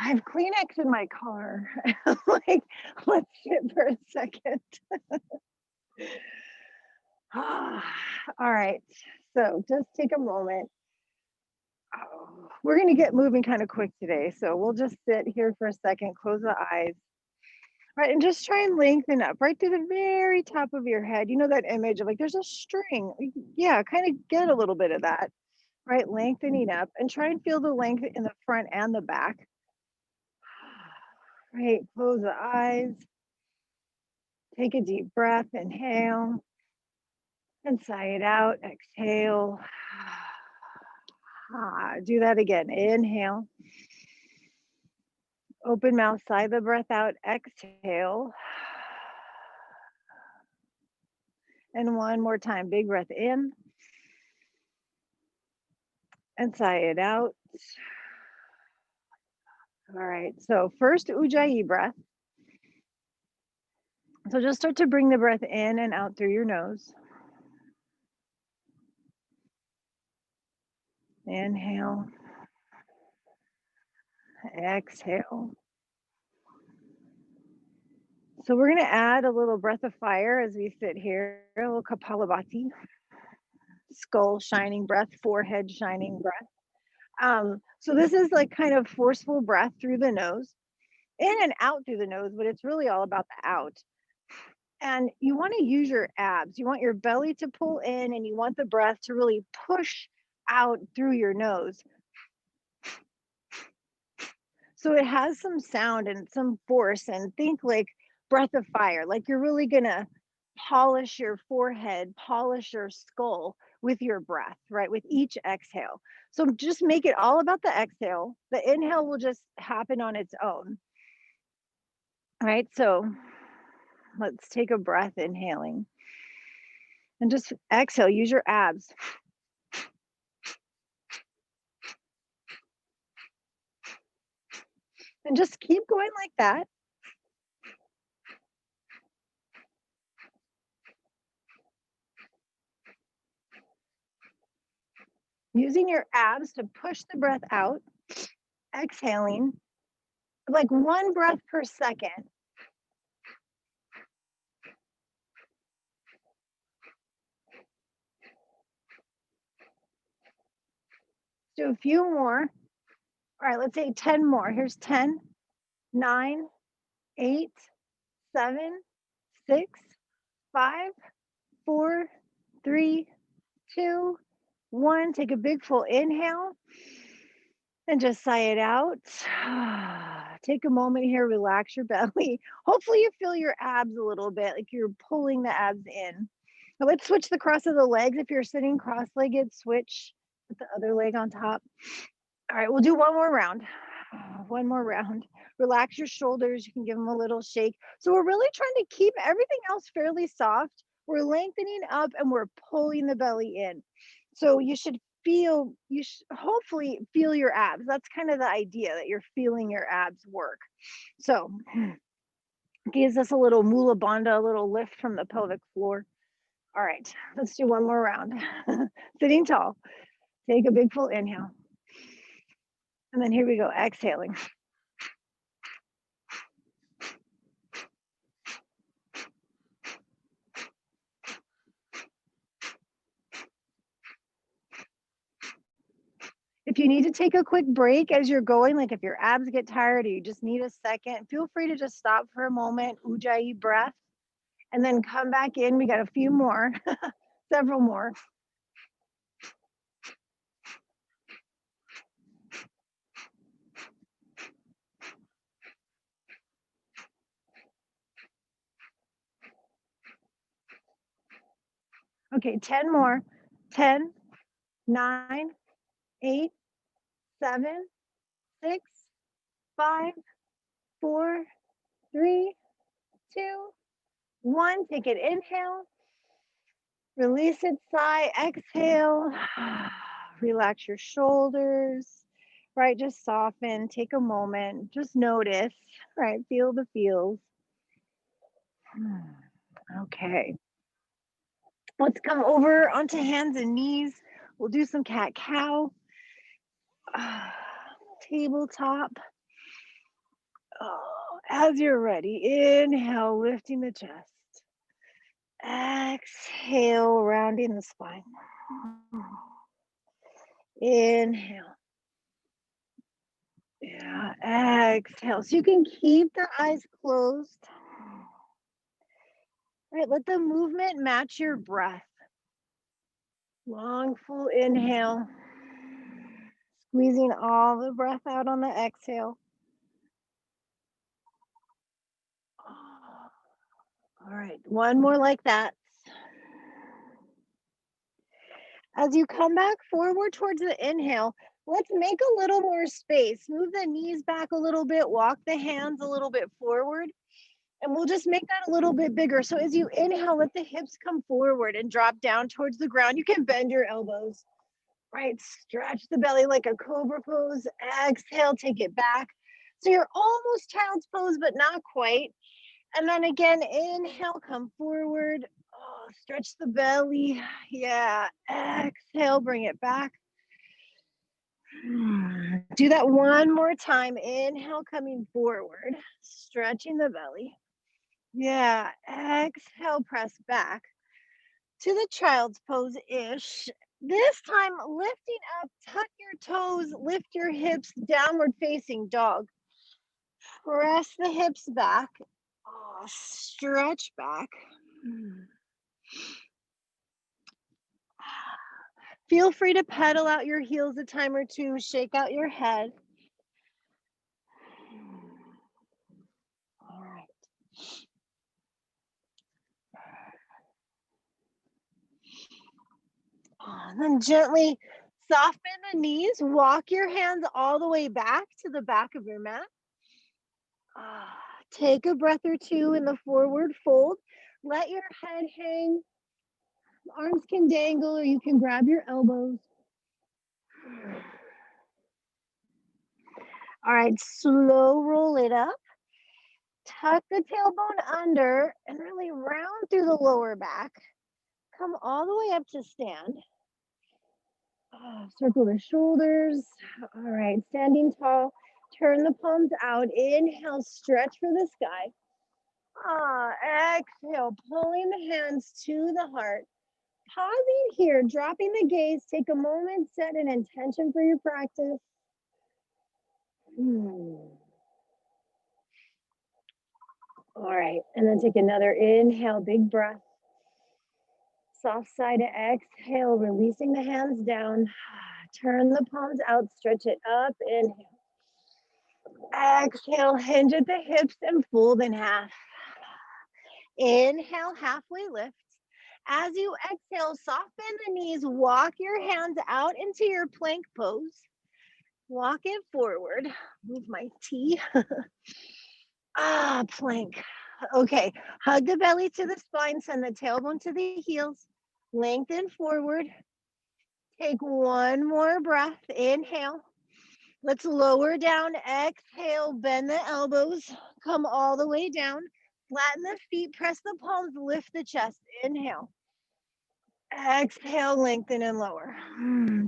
I have Kleenex in my car. Like, let's sit for a second. All right. So just take a moment. Oh, we're going to get moving kind of quick today. So we'll just sit here for a second, close the eyes, right? And just try and lengthen up right to the very top of your head. You know that image of like there's a string. Yeah, kind of get a little bit of that, right? Lengthening up and try and feel the length in the front and the back. Right. Close the eyes. Take a deep breath. Inhale. And sigh it out. Exhale. Do that again. Inhale. Open mouth, sigh the breath out. Exhale. And one more time. Big breath in. And sigh it out. All right. So first Ujjayi breath. So just start to bring the breath in and out through your nose. Inhale. Exhale. So we're going to add a little breath of fire as we sit here, a little Kapalabhati, skull shining breath, forehead shining breath. So this is like kind of forceful breath through the nose, in and out through the nose, but it's really all about the out. And you want to use your abs. You want your belly to pull in and you want the breath to really push out through your nose. So it has some sound and some force, and think like breath of fire, like you're really going to polish your forehead, polish your skull with your breath, right? With each exhale. So just make it all about the exhale. The inhale will just happen on its own. All right. So let's take a breath, inhaling. And just exhale, use your abs. And just keep going like that. Using your abs to push the breath out, exhaling, like one breath per second. Do a few more. All right, let's say 10 more. Here's 10, 9, 8, 7, 6, 5, 4, 3, 2, 1. Take a big full inhale and just sigh it out. Take a moment here, relax your belly. Hopefully you feel your abs a little bit, like you're pulling the abs in. Now let's switch the cross of the legs. If you're sitting cross-legged, switch with the other leg on top. All right, we'll do one more round. One more round. Relax your shoulders. You can give them a little shake. So we're really trying to keep everything else fairly soft. We're lengthening up and we're pulling the belly in. So you should hopefully feel your abs. That's kind of the idea, that you're feeling your abs work. So gives us a little mula bandha, a little lift from the pelvic floor. All right, let's do one more round. Sitting tall. Take a big full inhale. And then here we go, exhaling. If you need to take a quick break as you're going, like if your abs get tired or you just need a second, feel free to just stop for a moment, Ujjayi breath, and then come back in. We got a few more, several more. Okay, 10 more. 10, 9, 8, 7, 6, 5, 4, 3, 2, 1. Take it, inhale. Release it, sigh, exhale. Relax your shoulders, right? Just soften, take a moment, just notice, right? Feel the feels. Okay. Let's come over onto hands and knees. We'll do some cat-cow. Tabletop. Oh, as you're ready, inhale, lifting the chest. Exhale, rounding the spine. Inhale. Yeah, exhale. So you can keep the eyes closed. All right, let the movement match your breath. Long, full inhale. Squeezing all the breath out on the exhale. All right, one more like that. As you come back forward towards the inhale, let's make a little more space. Move the knees back a little bit, walk the hands a little bit forward, and we'll just make that a little bit bigger. So as you inhale, let the hips come forward and drop down towards the ground. You can bend your elbows, right? Stretch the belly like a cobra pose. Exhale, take it back. So you're almost child's pose, but not quite. And then again, inhale, come forward. Oh, stretch the belly. Yeah. Exhale, bring it back. Do that one more time. Inhale, coming forward, stretching the belly. Yeah. Exhale, press back to the child's pose-ish. This time, lifting up, tuck your toes, lift your hips, downward facing dog. Press the hips back. Oh, stretch back. Feel free to pedal out your heels a time or two, shake out your head. All right. And then gently soften the knees, walk your hands all the way back to the back of your mat. Take a breath or two in the forward fold. Let your head hang. Arms can dangle or you can grab your elbows. All right, slow roll it up. Tuck the tailbone under and really round through the lower back. Come all the way up to stand. Circle the shoulders. All right, standing tall. Turn the palms out. Inhale, stretch for the sky. Exhale, pulling the hands to the heart. Pausing here, dropping the gaze. Take a moment, set an intention for your practice. All right, and then take another inhale, big breath. Soft side to exhale, releasing the hands down. Turn the palms out, stretch it up, inhale. Exhale, hinge at the hips and fold in half. Inhale, halfway lift. As you exhale, soften the knees, walk your hands out into your plank pose. Walk it forward. Move my T. Plank. Okay, hug the belly to the spine, send the tailbone to the heels. Lengthen forward. Take one more breath. Inhale. Let's lower down. Exhale, bend the elbows. Come all the way down. Flatten the feet, press the palms, lift the chest. Inhale. Exhale, lengthen and lower.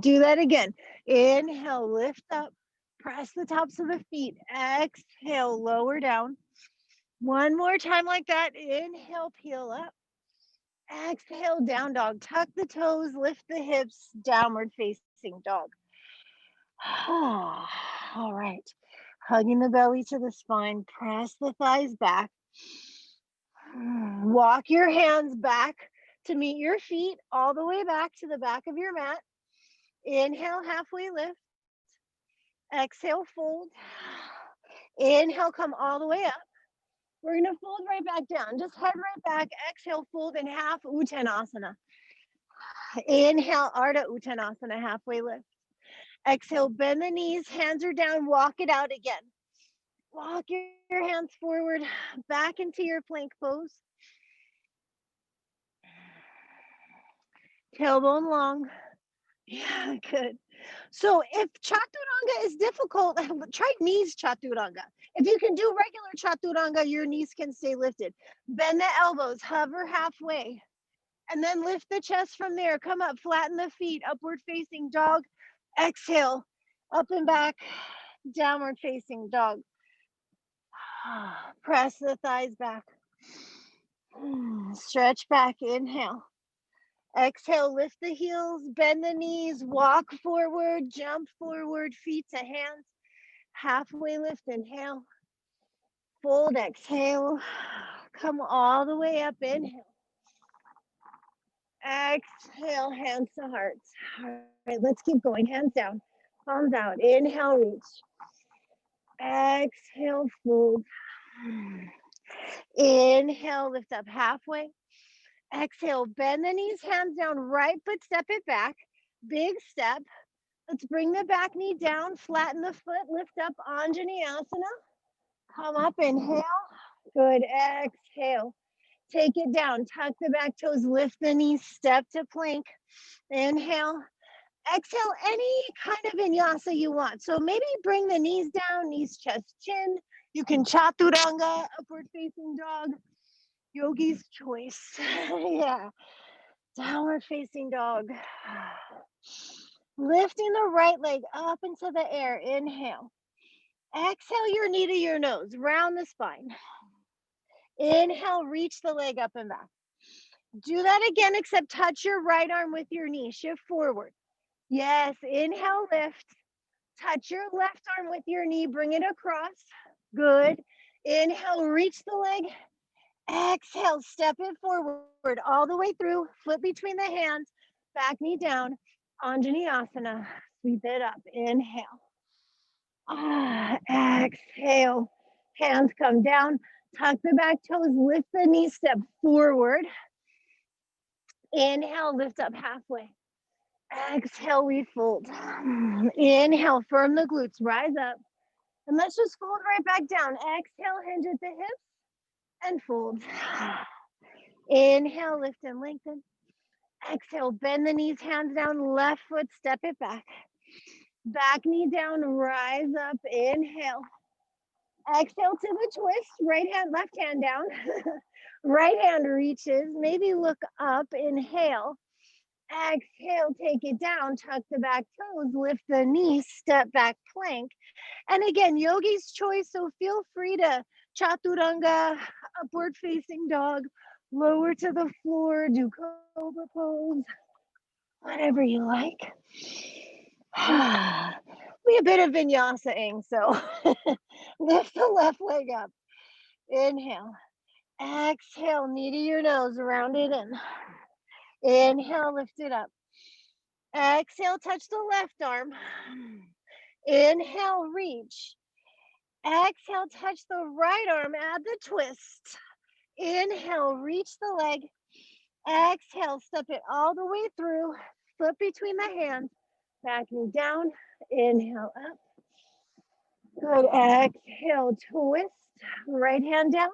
Do that again. Inhale, lift up. Press the tops of the feet. Exhale, lower down. One more time like that. Inhale, peel up. Exhale, down dog. Tuck the toes, lift the hips, downward facing dog. All right. Hugging the belly to the spine. Press the thighs back. Walk your hands back to meet your feet all the way back to the back of your mat. Inhale, halfway lift. Exhale, fold. Inhale, come all the way up. We're going to fold right back down. Just head right back. Exhale, fold in half, Uttanasana. Inhale, Ardha Uttanasana, halfway lift. Exhale, bend the knees, hands are down, walk it out again. Walk your hands forward, back into your plank pose. Tailbone long. Yeah, good. So if Chaturanga is difficult, try knees Chaturanga. If you can do regular Chaturanga, your knees can stay lifted. Bend the elbows, hover halfway, and then lift the chest from there. Come up, flatten the feet, upward facing dog. Exhale, up and back, downward facing dog. Press the thighs back. Stretch back, inhale. Exhale, lift the heels, bend the knees, walk forward, jump forward, feet to hands. Halfway lift, inhale. Fold, exhale. Come all the way up, inhale. Exhale, hands to hearts. All right, let's keep going. Hands down, palms out. Inhale, reach. Exhale, fold. Inhale, lift up halfway. Exhale, bend the knees, hands down, right foot, step it back. Big step. Let's bring the back knee down, flatten the foot, lift up, Anjaneyasana. Come up, inhale. Good, exhale. Take it down, tuck the back toes, lift the knees, step to plank. Inhale. Exhale, any kind of vinyasa you want. So maybe bring the knees down, knees, chest, chin. You can chaturanga, upward facing dog. Yogi's choice. Yeah. Downward facing dog. Lifting the right leg up into the air. Inhale. Exhale your knee to your nose. Round the spine. Inhale, reach the leg up and back. Do that again, except touch your right arm with your knee. Shift forward. Yes. Inhale, lift. Touch your left arm with your knee. Bring it across. Good. Inhale, reach the leg. Exhale, step it forward all the way through. Flip between the hands. Back knee down. Anjaneyasana. Sweep it up. Inhale. Exhale. Hands come down. Tuck the back toes. Lift the knee. Step forward. Inhale. Lift up halfway. Exhale. We fold. Inhale. Firm the glutes. Rise up. And let's just fold right back down. Exhale. Hinge at the hips. And fold. Inhale. Lift and lengthen. Exhale, bend the knees, hands down, left foot, step it back. Back knee down, rise up, inhale. Exhale to the twist, right hand, left hand down. Right hand reaches, maybe look up, inhale. Exhale, take it down, tuck the back toes, lift the knees, step back, plank. And again, yogi's choice, so feel free to chaturanga, upward facing dog, lower to the floor, do cobra pose. Whatever you like. Be a bit of vinyasa-ing, so lift the left leg up. Inhale. Exhale, knee to your nose, round it in. Inhale, lift it up. Exhale, touch the left arm. Inhale, reach. Exhale, touch the right arm, add the twist. Inhale, reach the leg. Exhale, step it all the way through. Flip between the hands. Back knee down. Inhale up. Good. Exhale, twist. Right hand down.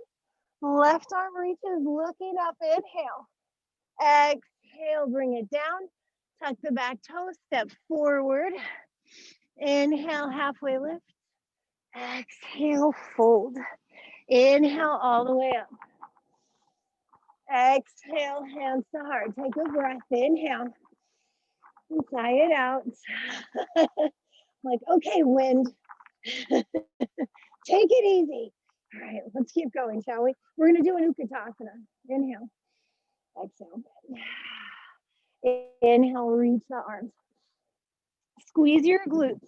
Left arm reaches, looking up. Inhale. Exhale, bring it down. Tuck the back toe. Step forward. Inhale, halfway lift. Exhale, fold. Inhale, all the way up. Exhale, hands to heart. Take a breath. Inhale. Sigh it out. Like, okay, wind. Take it easy. All right, let's keep going, shall we? We're going to do an Utkatasana. Inhale. Exhale. Inhale, reach the arms. Squeeze your glutes.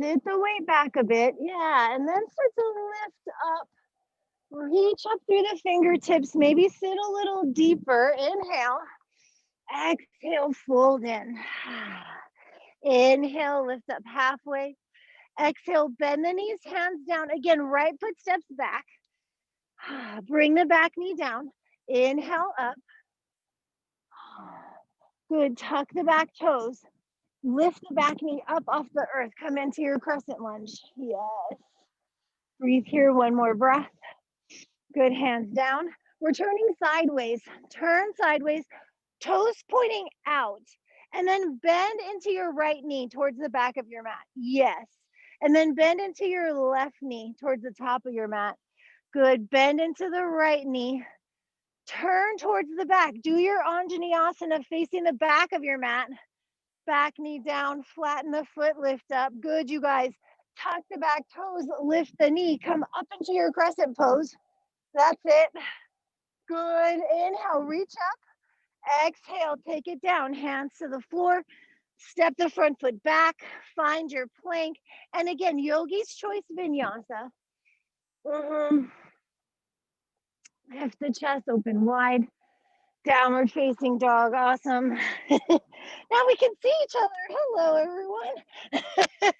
Sit the weight back a bit. Yeah, and then start to lift up. Reach up through the fingertips. Maybe sit a little deeper. Inhale. Exhale, fold in. Inhale, lift up halfway. Exhale, bend the knees, hands down. Again, right foot steps back. Bring the back knee down. Inhale up. Good. Tuck the back toes. Lift the back knee up off the earth. Come into your crescent lunge. Yes. Breathe here. One more breath. Good. Hands down. We're turning sideways. Turn sideways. Toes pointing out. And then bend into your right knee towards the back of your mat. Yes. And then bend into your left knee towards the top of your mat. Good. Bend into the right knee. Turn towards the back. Do your Anjaneyasana facing the back of your mat. Back knee down. Flatten the foot. Lift up. Good, you guys. Tuck the back toes, lift the knee, come up into your crescent pose. That's it. Good. Inhale, reach up. Exhale, take it down. Hands to the floor. Step the front foot back. Find your plank. And again, yogi's choice vinyasa. Lift the chest open wide. Downward facing dog. Awesome. Now we can see each other. Hello, everyone.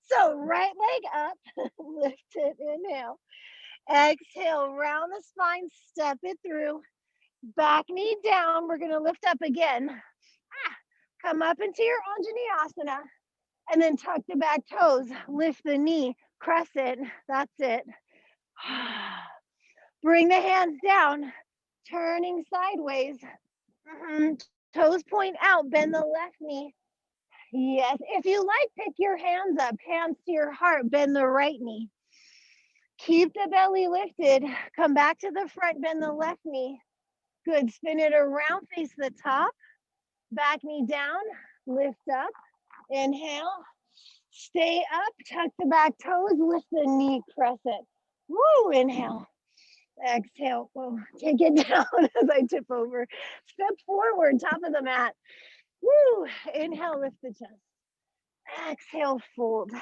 So right leg up. Lift it. Inhale. Exhale, round the spine, step it through. Back knee down. We're going to lift up again. Come up into your Anjaneyasana. And then tuck the back toes. Lift the knee. Crescent. That's it. Bring the hands down. Turning sideways. Toes point out. Bend the left knee. Yes. If you like, pick your hands up. Hands to your heart. Bend the right knee. Keep the belly lifted. Come back to the front, bend the left knee. Good. Spin it around, face the top. Back knee down, lift up. Inhale. Stay up, tuck the back toes, lift the knee, crescent. Woo, inhale. Exhale. Whoa. Take it down as I tip over. Step forward, top of the mat. Woo. Inhale, lift the chest. Exhale, fold.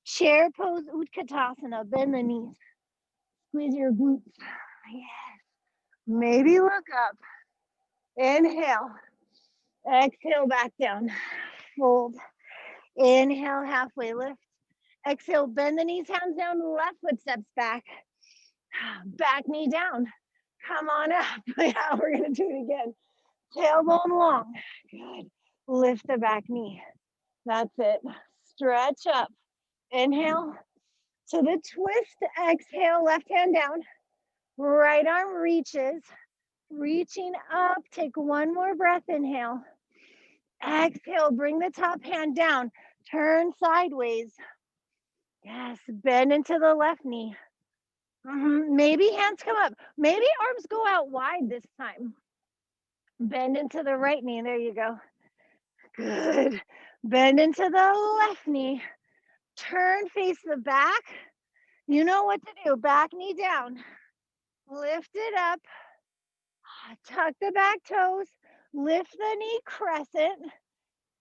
Chair pose, Utkatasana. Bend the knees. Squeeze your glutes. Yes. Maybe look up. Inhale. Exhale, back down. Fold. Inhale, halfway lift. Exhale, bend the knees, hands down, left foot steps back. Back knee down. Come on up. Yeah, we're going to do it again. Tailbone long. Good. Lift the back knee. That's it. Stretch up. Inhale to the twist. Exhale, left hand down. Right arm reaches. Reaching up. Take one more breath. Inhale. Exhale. Bring the top hand down. Turn sideways. Yes. Bend into the left knee. Maybe hands come up. Maybe arms go out wide this time. Bend into the right knee. There you go. Good. Bend into the left knee. Turn, face the back. You know what to do. Back knee down. Lift it up. Tuck the back toes. Lift the knee, crescent.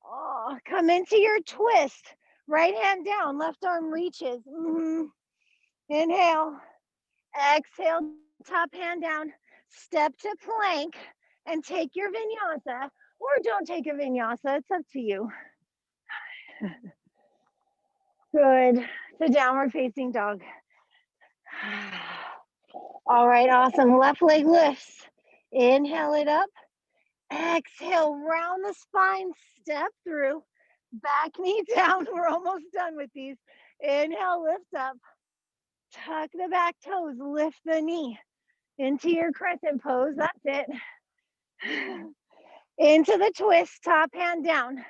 Oh, come into your twist. Right hand down. Left arm reaches. Inhale. Exhale. Top hand down. Step to plank and take your vinyasa, or don't take a vinyasa. It's up to you. Good. The downward facing dog. All right, awesome. Left leg lifts. Inhale it up. Exhale, round the spine, step through. Back knee down. We're almost done with these. Inhale, lift up. Tuck the back toes, lift the knee into your crescent pose. That's it. Into the twist, top hand down.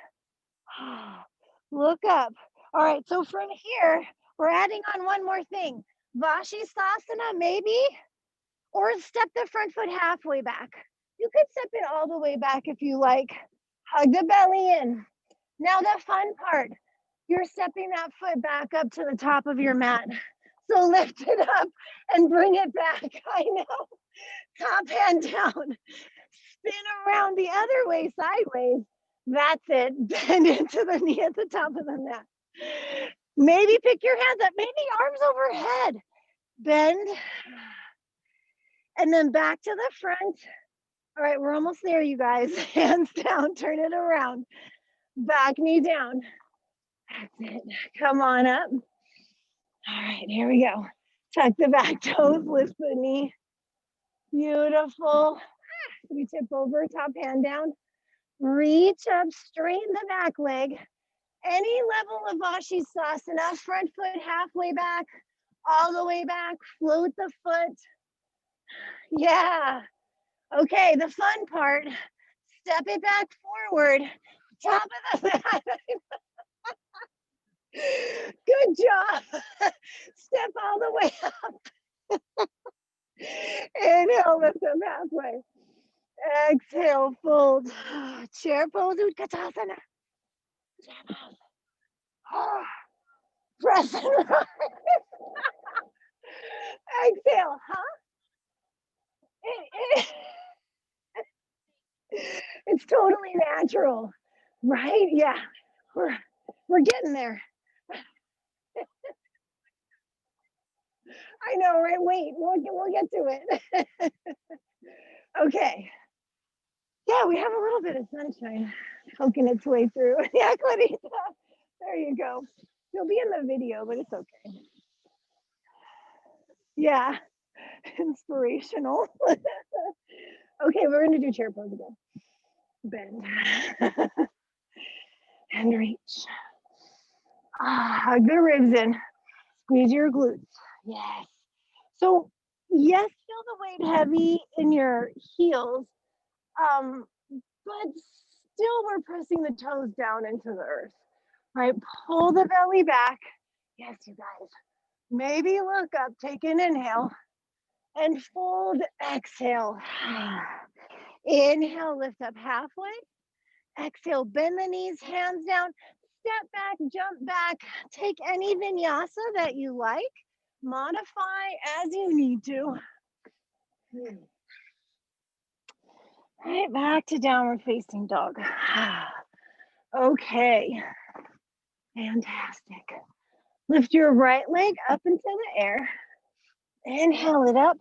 Look up. All right, so from here, we're adding on one more thing. Vashisthasana, maybe, or step the front foot halfway back. You could step it all the way back if you like. Hug the belly in. Now the fun part, you're stepping that foot back up to the top of your mat. So lift it up and bring it back. I know. Top hand down. Spin around the other way, sideways. That's it. Bend into the knee at the top of the mat. Maybe pick your hands up. Maybe arms overhead. Bend. And then back to the front. All right, we're almost there, you guys. Hands down, turn it around. Back knee down. That's it. Come on up. All right, here we go. Tuck the back toes, lift the knee. Beautiful. We tip over, top hand down. Reach up, straighten the back leg. Any level of Vashisthasana, front foot halfway back, all the way back, float the foot. Yeah. Okay, the fun part, step it back forward, top of the mat. Good job. Step all the way up. Inhale, lift them halfway. Exhale, fold. Chair pose, Utkatasana. Press and rise. Exhale, huh? It's totally natural, right? Yeah, we're getting there. I know, right? Wait, we'll get to it. Okay. Yeah, we have a little bit of sunshine poking its way through. Yeah, Clarita. There you go. You'll be in the video, but it's okay. Yeah, inspirational. Okay, we're gonna do chair pose again. Bend and reach. Hug the ribs in. Squeeze your glutes. Yes. So yes, feel the weight heavy in your heels, but still we're pressing the toes down into the earth. Right? Pull the belly back. Yes, you guys. Maybe look up, take an inhale, and fold, exhale. Inhale, lift up halfway. Exhale, bend the knees, hands down, step back, jump back. Take any vinyasa that you like. Modify as you need to. Right back to downward facing dog. Okay, fantastic. Lift your right leg up into the air. Inhale it up.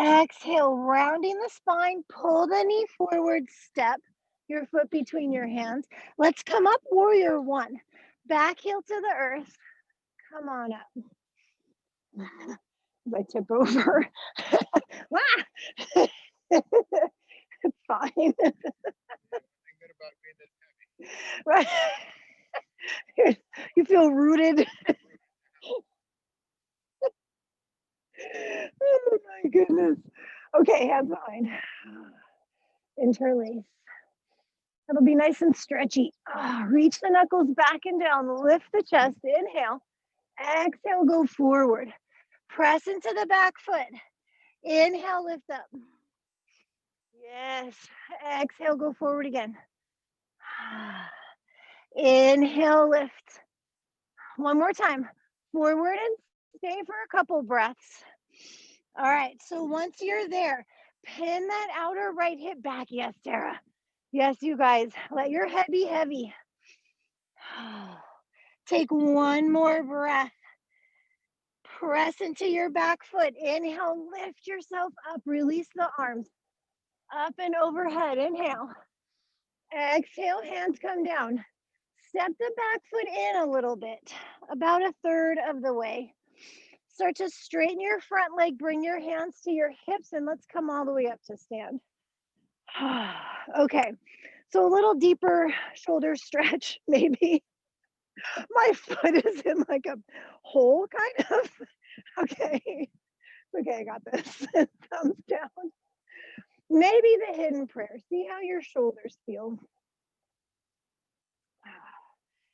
Exhale, rounding the spine. Pull the knee forward. Step your foot between your hands. Let's come up, warrior one. Back heel to the earth. Come on up. I tip over. It's fine. You feel rooted. Oh my goodness. Okay, hands behind. Interlace. It'll be nice and stretchy. Reach the knuckles back and down. Lift the chest. Inhale. Exhale, go forward. Press into the back foot. Inhale, lift up. Yes. Exhale, go forward again. Inhale, lift. One more time. Forward and stay for a couple breaths. All right. So once you're there, pin that outer right hip back. Yes, Sarah. Yes, you guys. Let your head be heavy. Take one more breath. Press into your back foot. Inhale, lift yourself up. Release the arms. Up and overhead. Inhale. Exhale, hands come down. Step the back foot in a little bit, about a third of the way. Start to straighten your front leg. Bring your hands to your hips and let's come all the way up to stand. Okay, so a little deeper shoulder stretch, maybe. My foot is in like a hole, kind of. Okay, I got this. Thumbs down. Maybe the hidden prayer. See how your shoulders feel.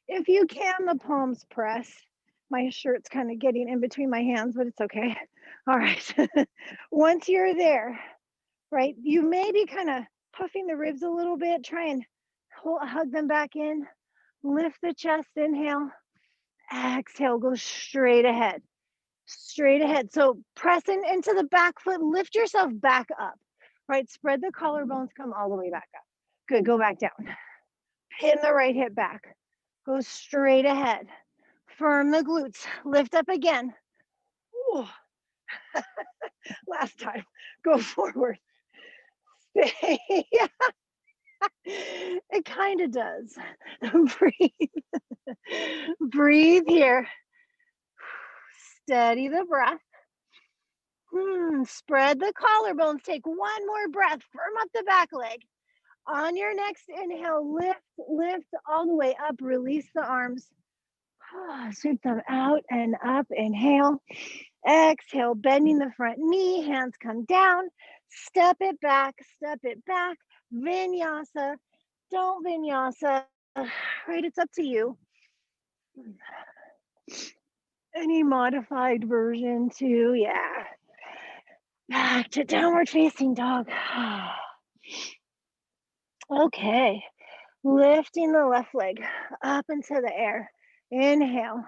If you can, the palms press. My shirt's kind of getting in between my hands, but it's okay. All right. Once you're there, right, you may be kind of puffing the ribs a little bit. Try and hug them back in. Lift the chest, inhale. Exhale, go straight ahead. Straight ahead. So pressing into the back foot, lift yourself back up, right? Spread the collarbones, come all the way back up. Good, go back down. Pin the right hip back. Go straight ahead. Firm the glutes. Lift up again. Ooh. Last time. Go forward. Stay. It kind of does. Breathe. Breathe here. Steady the breath. Spread the collarbones. Take one more breath. Firm up the back leg. On your next inhale, lift all the way up. Release the arms. Sweep them out and up. Inhale. Exhale, bending the front knee. Hands come down. Step it back. Step it back. Vinyasa. Don't vinyasa. Right, it's up to you. Any modified version too, yeah. Back to downward facing dog. Okay, lifting the left leg up into the air. Inhale.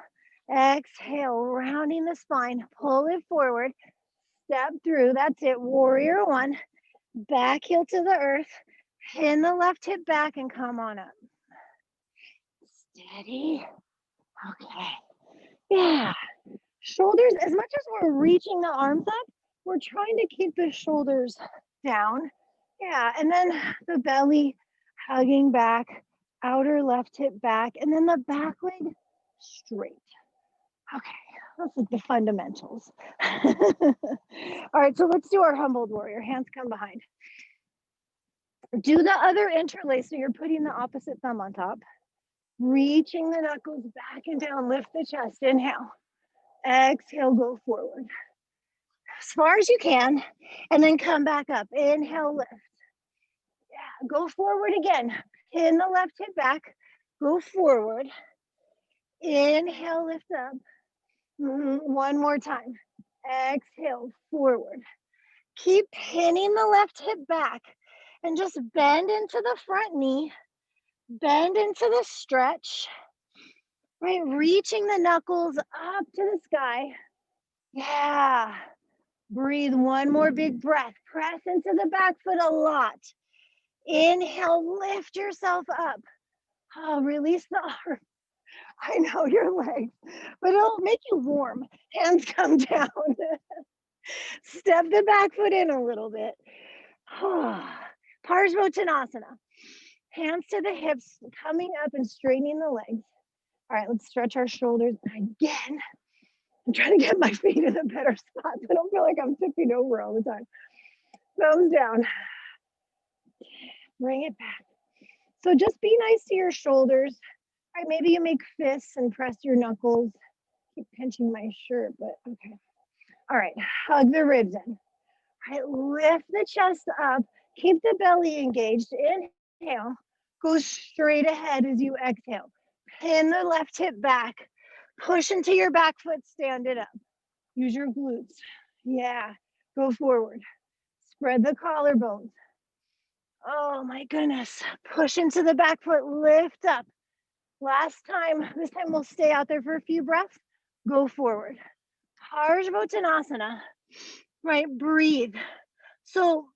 Exhale, rounding the spine, pull it forward, step through. That's it. Warrior one. Back heel to the earth. Pin the left hip back and come on up. Steady. Okay. Yeah. Shoulders, as much as we're reaching the arms up, we're trying to keep the shoulders down. Yeah. And then the belly hugging back, outer left hip back, and then the back leg straight. Okay. That's like the fundamentals. All right. So let's do our humbled warrior. Hands come behind. Do the other interlace. So you're putting the opposite thumb on top. Reaching the knuckles back and down, lift the chest, inhale. Exhale, go forward. As far as you can, and then come back up. Inhale, lift. Yeah, go forward again. Pin the left hip back, go forward. Inhale, lift up. One more time. Exhale, forward. Keep pinning the left hip back and just bend into the front knee. Bend into the stretch, right? Reaching the knuckles up to the sky. Yeah. Breathe one more big breath. Press into the back foot a lot. Inhale, lift yourself up. Oh, release the arm. I know your legs, but it'll make you warm. Hands come down. Step the back foot in a little bit. Parsvottanasana. Hands to the hips, coming up and straightening the legs. All right, let's stretch our shoulders again. I'm trying to get my feet in a better spot so I don't feel like I'm tipping over all the time. Thumbs down. Bring it back. So just be nice to your shoulders. All right, maybe you make fists and press your knuckles. Keep pinching my shirt, but okay. All right, hug the ribs in. All right, lift the chest up. Keep the belly engaged. Inhale. Go straight ahead as you exhale. Pin the left hip back. Push into your back foot, stand it up. Use your glutes. Yeah, go forward. Spread the collarbones. Oh my goodness. Push into the back foot, lift up. Last time, this time we'll stay out there for a few breaths. Go forward. Parsvottanasana, right? Breathe. So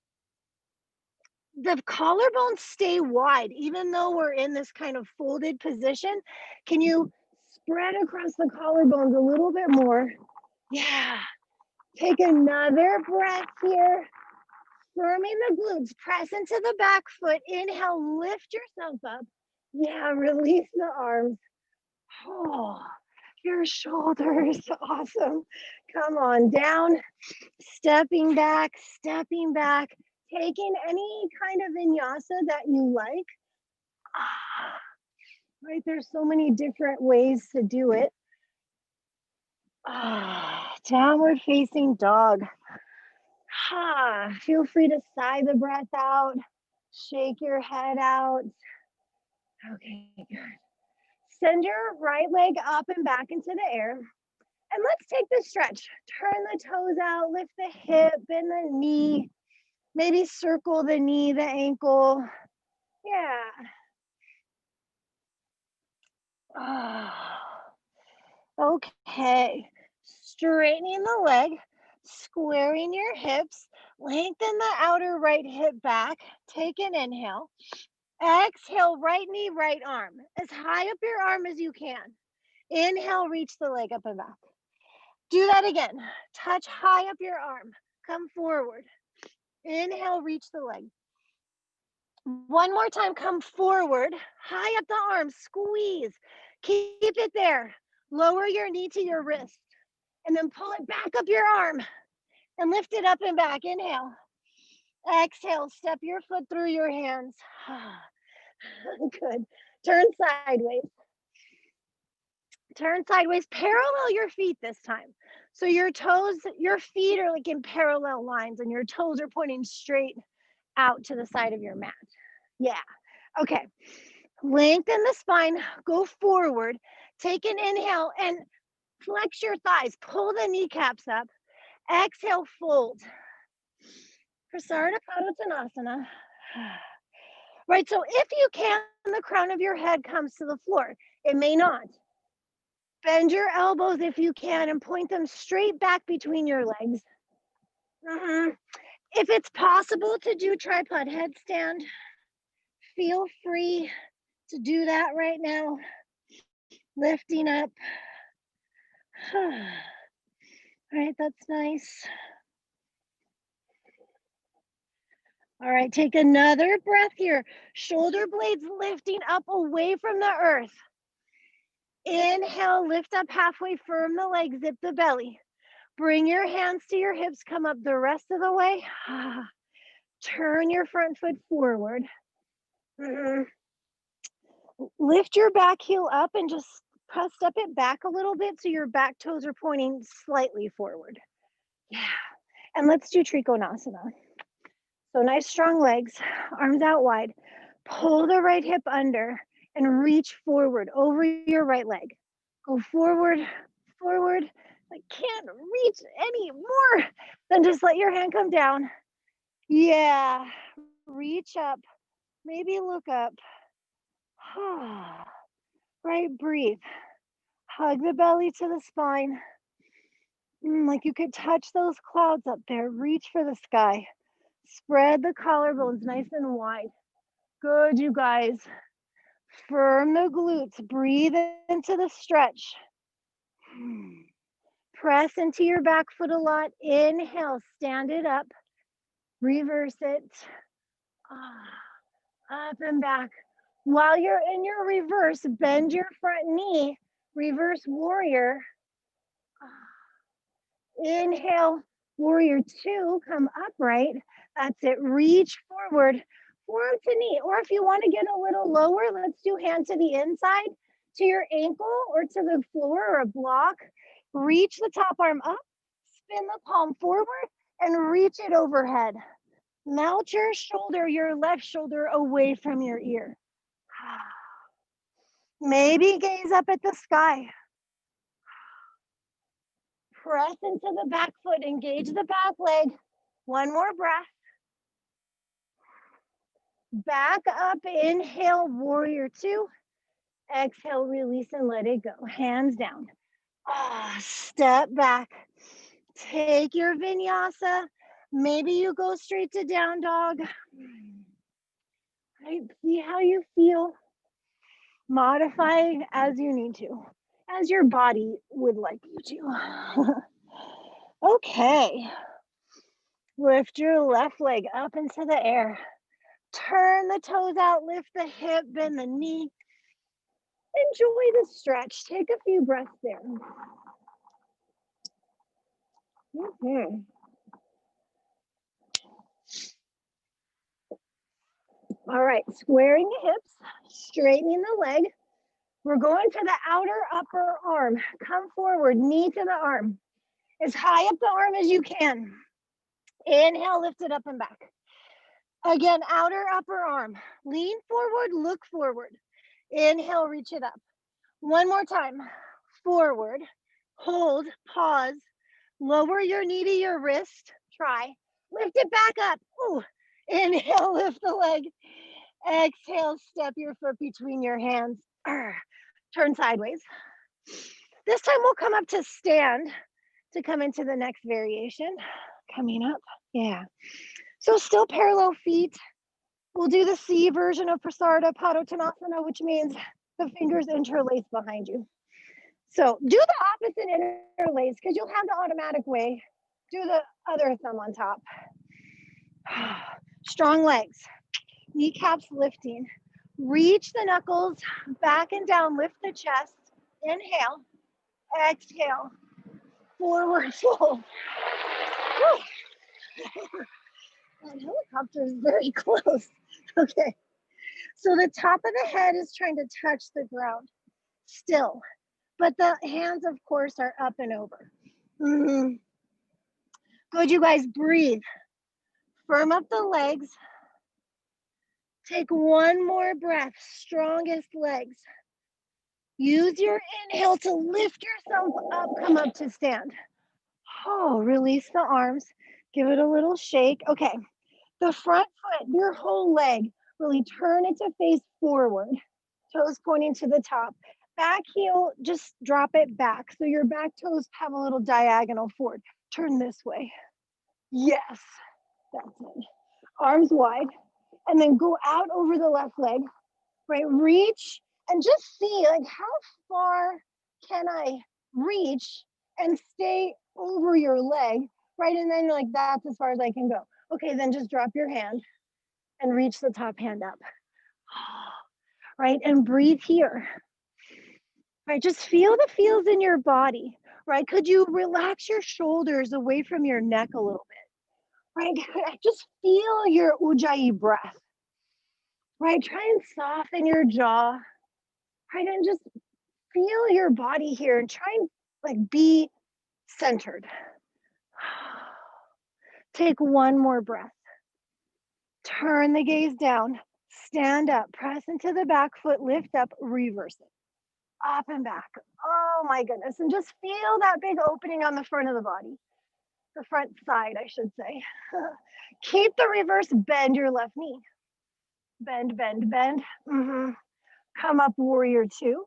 the collarbones stay wide, even though we're in this kind of folded position. Can you spread across the collarbones a little bit more? Yeah. Take another breath here. Firming the glutes, press into the back foot. Inhale, lift yourself up. Yeah, release the arms. Oh, your shoulders, awesome. Come on down, stepping back, taking any kind of vinyasa that you like. Right, there's so many different ways to do it. Downward facing dog. Feel free to sigh the breath out, shake your head out. Okay, good. Send your right leg up and back into the air. And let's take this stretch. Turn the toes out, lift the hip and the knee. Maybe circle the knee, the ankle. Yeah. Okay. Straightening the leg, squaring your hips, lengthen the outer right hip back. Take an inhale. Exhale, right knee, right arm. As high up your arm as you can. Inhale, reach the leg up and back. Do that again. Touch high up your arm. Come forward. Inhale, reach the leg. One more time, come forward. High up the arm, squeeze. Keep it there. Lower your knee to your wrist. And then pull it back up your arm. And lift it up and back. Inhale. Exhale, step your foot through your hands. Good. Turn sideways. Turn sideways, parallel your feet this time. So your toes, your feet are like in parallel lines and your toes are pointing straight out to the side of your mat. Yeah. Okay. Lengthen the spine, go forward, take an inhale and flex your thighs, pull the kneecaps up. Exhale, fold. Prasarnapadottanasana. Right, so if you can, the crown of your head comes to the floor. It may not. Bend your elbows if you can and point them straight back between your legs. If it's possible to do tripod headstand, feel free to do that right now. Lifting up. All right, that's nice. All right, take another breath here. Shoulder blades lifting up away from the earth. Inhale, lift up halfway, firm the legs, zip the belly. Bring your hands to your hips, come up the rest of the way. Turn your front foot forward. Lift your back heel up and just step it back a little bit so your back toes are pointing slightly forward. Yeah. And let's do Trikonasana. So nice strong legs, arms out wide. Pull the right hip under and reach forward over your right leg. Go forward, forward. I can't reach any more. Then just let your hand come down. Yeah. Reach up. Maybe look up. Right, breathe. Hug the belly to the spine. Like you could touch those clouds up there. Reach for the sky. Spread the collarbones nice and wide. Good, you guys. Firm the glutes. Breathe into the stretch. Press into your back foot a lot. Inhale, stand it up. Reverse it. Up and back. While you're in your reverse, bend your front knee. Reverse warrior. Inhale, warrior two, come upright. That's it. Reach forward, forearm to knee. Or if you want to get a little lower, let's do hand to the inside, to your ankle or to the floor or a block. Reach the top arm up, spin the palm forward, and reach it overhead. Melt your shoulder, your left shoulder away from your ear. Maybe gaze up at the sky. Press into the back foot, engage the back leg. One more breath. Back up, inhale, warrior two. Exhale, release and let it go. Hands down. Step back. Take your vinyasa. Maybe you go straight to down dog. Right? See how you feel. Modify as you need to, as your body would like you to. Okay. Lift your left leg up into the air. Turn the toes out, lift the hip, bend the knee. Enjoy the stretch. Take a few breaths there. All right, squaring the hips, straightening the leg. We're going to the outer upper arm. Come forward, knee to the arm. As high up the arm as you can. Inhale, lift it up and back. Again, outer upper arm. Lean forward, look forward. Inhale, reach it up. One more time. Forward, hold, pause. Lower your knee to your wrist. Try. Lift it back up. Ooh. Inhale, lift the leg. Exhale, step your foot between your hands. Turn sideways. This time we'll come up to stand to come into the next variation. Coming up. Yeah. So still parallel feet. We'll do the C version of Prasarita Padottanasana, which means the fingers interlace behind you. So do the opposite interlace because you'll have the automatic way. Do the other thumb on top. Strong legs. Kneecaps lifting. Reach the knuckles back and down. Lift the chest. Inhale. Exhale. Forward fold. That helicopter is very close. Okay. So the top of the head is trying to touch the ground still. But the hands, of course, are up and over. Good, you guys, breathe. Firm up the legs. Take one more breath, strongest legs. Use your inhale to lift yourself up, come up to stand. Release the arms, give it a little shake. Okay, the front foot, your whole leg, really turn it to face forward. Toes pointing to the top. Back heel, just drop it back. So your back toes have a little diagonal forward. Turn this way. Yes, that's it. Arms wide. And then go out over the left leg, right? Reach and just see like how far can I reach and stay over your leg, right? And then you're like, that's as far as I can go. Okay, then just drop your hand and reach the top hand up, right? And breathe here, right? Just feel the feels in your body, right? Could you relax your shoulders away from your neck a little bit, right? Just feel your ujjayi breath, right? Try and soften your jaw, right? And just feel your body here and try and like be centered. Take one more breath. Turn the gaze down, stand up, press into the back foot, lift up, reverse it. Up and back. Oh my goodness. And just feel that big opening on the front of the body. The front side, I should say. Keep the reverse, bend your left knee. Bend, bend, bend. Come up, warrior two.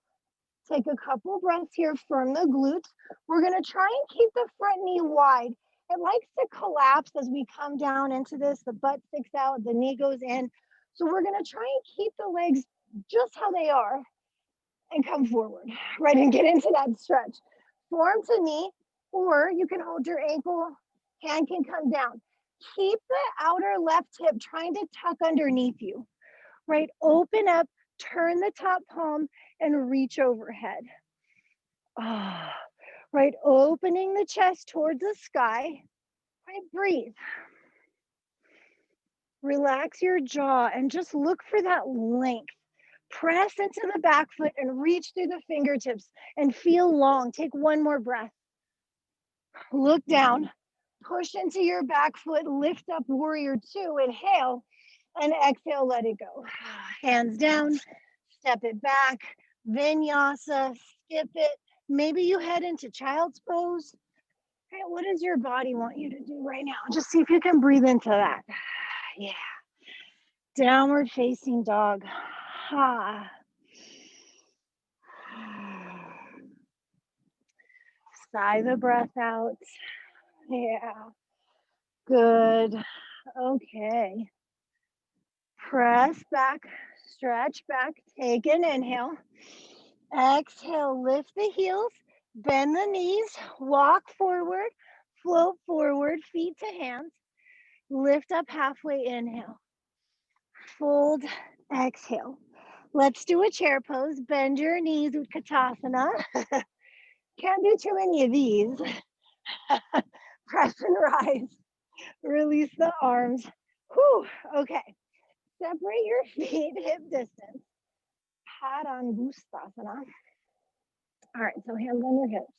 Take a couple breaths here, firm the glutes. We're gonna try and keep the front knee wide. It likes to collapse as we come down into this. The butt sticks out, the knee goes in. So we're gonna try and keep the legs just how they are and come forward, right? And get into that stretch. Form to knee, or you can hold your ankle, hand can come down. Keep the outer left hip trying to tuck underneath you, right? Open up, turn the top palm and reach overhead. Right, opening the chest towards the sky, right? Breathe. Relax your jaw and just look for that length. Press into the back foot and reach through the fingertips and feel long. Take one more breath. Look down, push into your back foot, lift up warrior two, inhale, and exhale, let it go. Hands down, step it back, vinyasa, skip it. Maybe you head into child's pose. Okay, what does your body want you to do right now? Just see if you can breathe into that. Yeah. Downward facing dog. Ha. Sigh the breath out. Yeah. Good. Okay. Press back, stretch back, take an inhale. Exhale, lift the heels, bend the knees, walk forward, float forward, feet to hands. Lift up halfway, inhale. Fold, exhale. Let's do a chair pose. Bend your knees with Katasana. Can't do too many of these. Press and rise. Release the arms. Whew. Okay. Separate your feet hip distance. Padangusthasana. All right, so hands on your hips.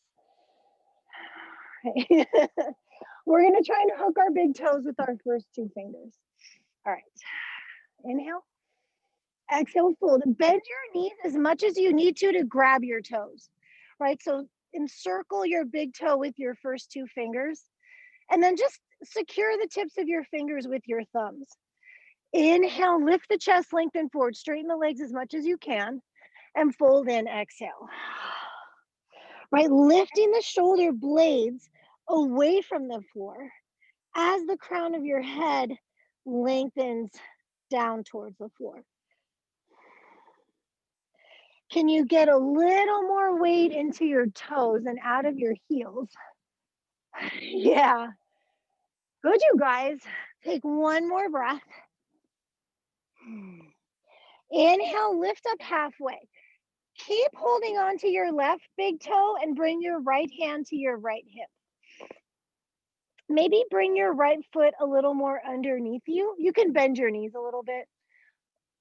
Okay. We're going to try and hook our big toes with our first two fingers. All right. Inhale. Exhale, fold. Bend your knees as much as you need to grab your toes, right? So encircle your big toe with your first two fingers, and then just secure the tips of your fingers with your thumbs. Inhale, lift the chest, lengthen forward, straighten the legs as much as you can, and fold in, exhale. Right, lifting the shoulder blades away from the floor as the crown of your head lengthens down towards the floor. Can you get a little more weight into your toes and out of your heels? Yeah. Good, you guys. Take one more breath. Inhale, lift up halfway. Keep holding on to your left big toe and bring your right hand to your right hip. Maybe bring your right foot a little more underneath you. You can bend your knees a little bit.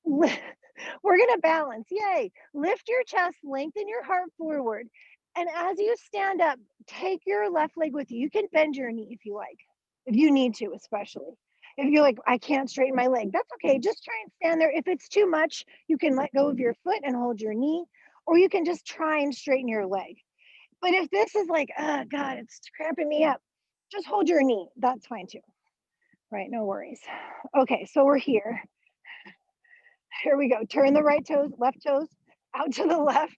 We're going to balance. Yay. Lift your chest, lengthen your heart forward. And as you stand up, take your left leg with you. You can bend your knee if you like, if you need to, especially. If you're like, I can't straighten my leg, that's okay. Just try and stand there. If it's too much, you can let go of your foot and hold your knee, or you can just try and straighten your leg. But if this is like, oh God, it's cramping me up, just hold your knee. That's fine too. Right, no worries. Okay, so we're here. Here we go. Turn the right toes, left toes out to the left.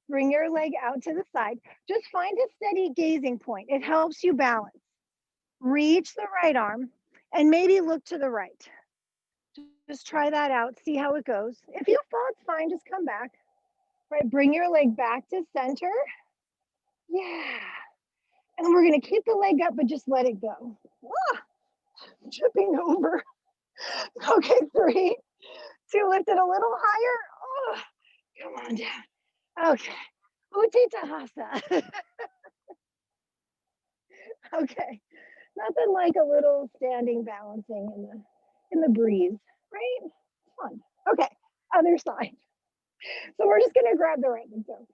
Bring your leg out to the side. Just find a steady gazing point. It helps you balance. Reach the right arm and maybe look to the right. Just try that out. See how it goes. If you fall, it's fine. Just come back. Right. Bring your leg back to center. Yeah. And we're going to keep the leg up, but just let it go. Ah, tripping over. Okay, 3, 2, lift it a little higher. Oh, come on down. Okay. Utthita. Okay. Nothing like a little standing balancing in the breeze, right? Fun. Okay, other side. So we're just gonna grab the right one. So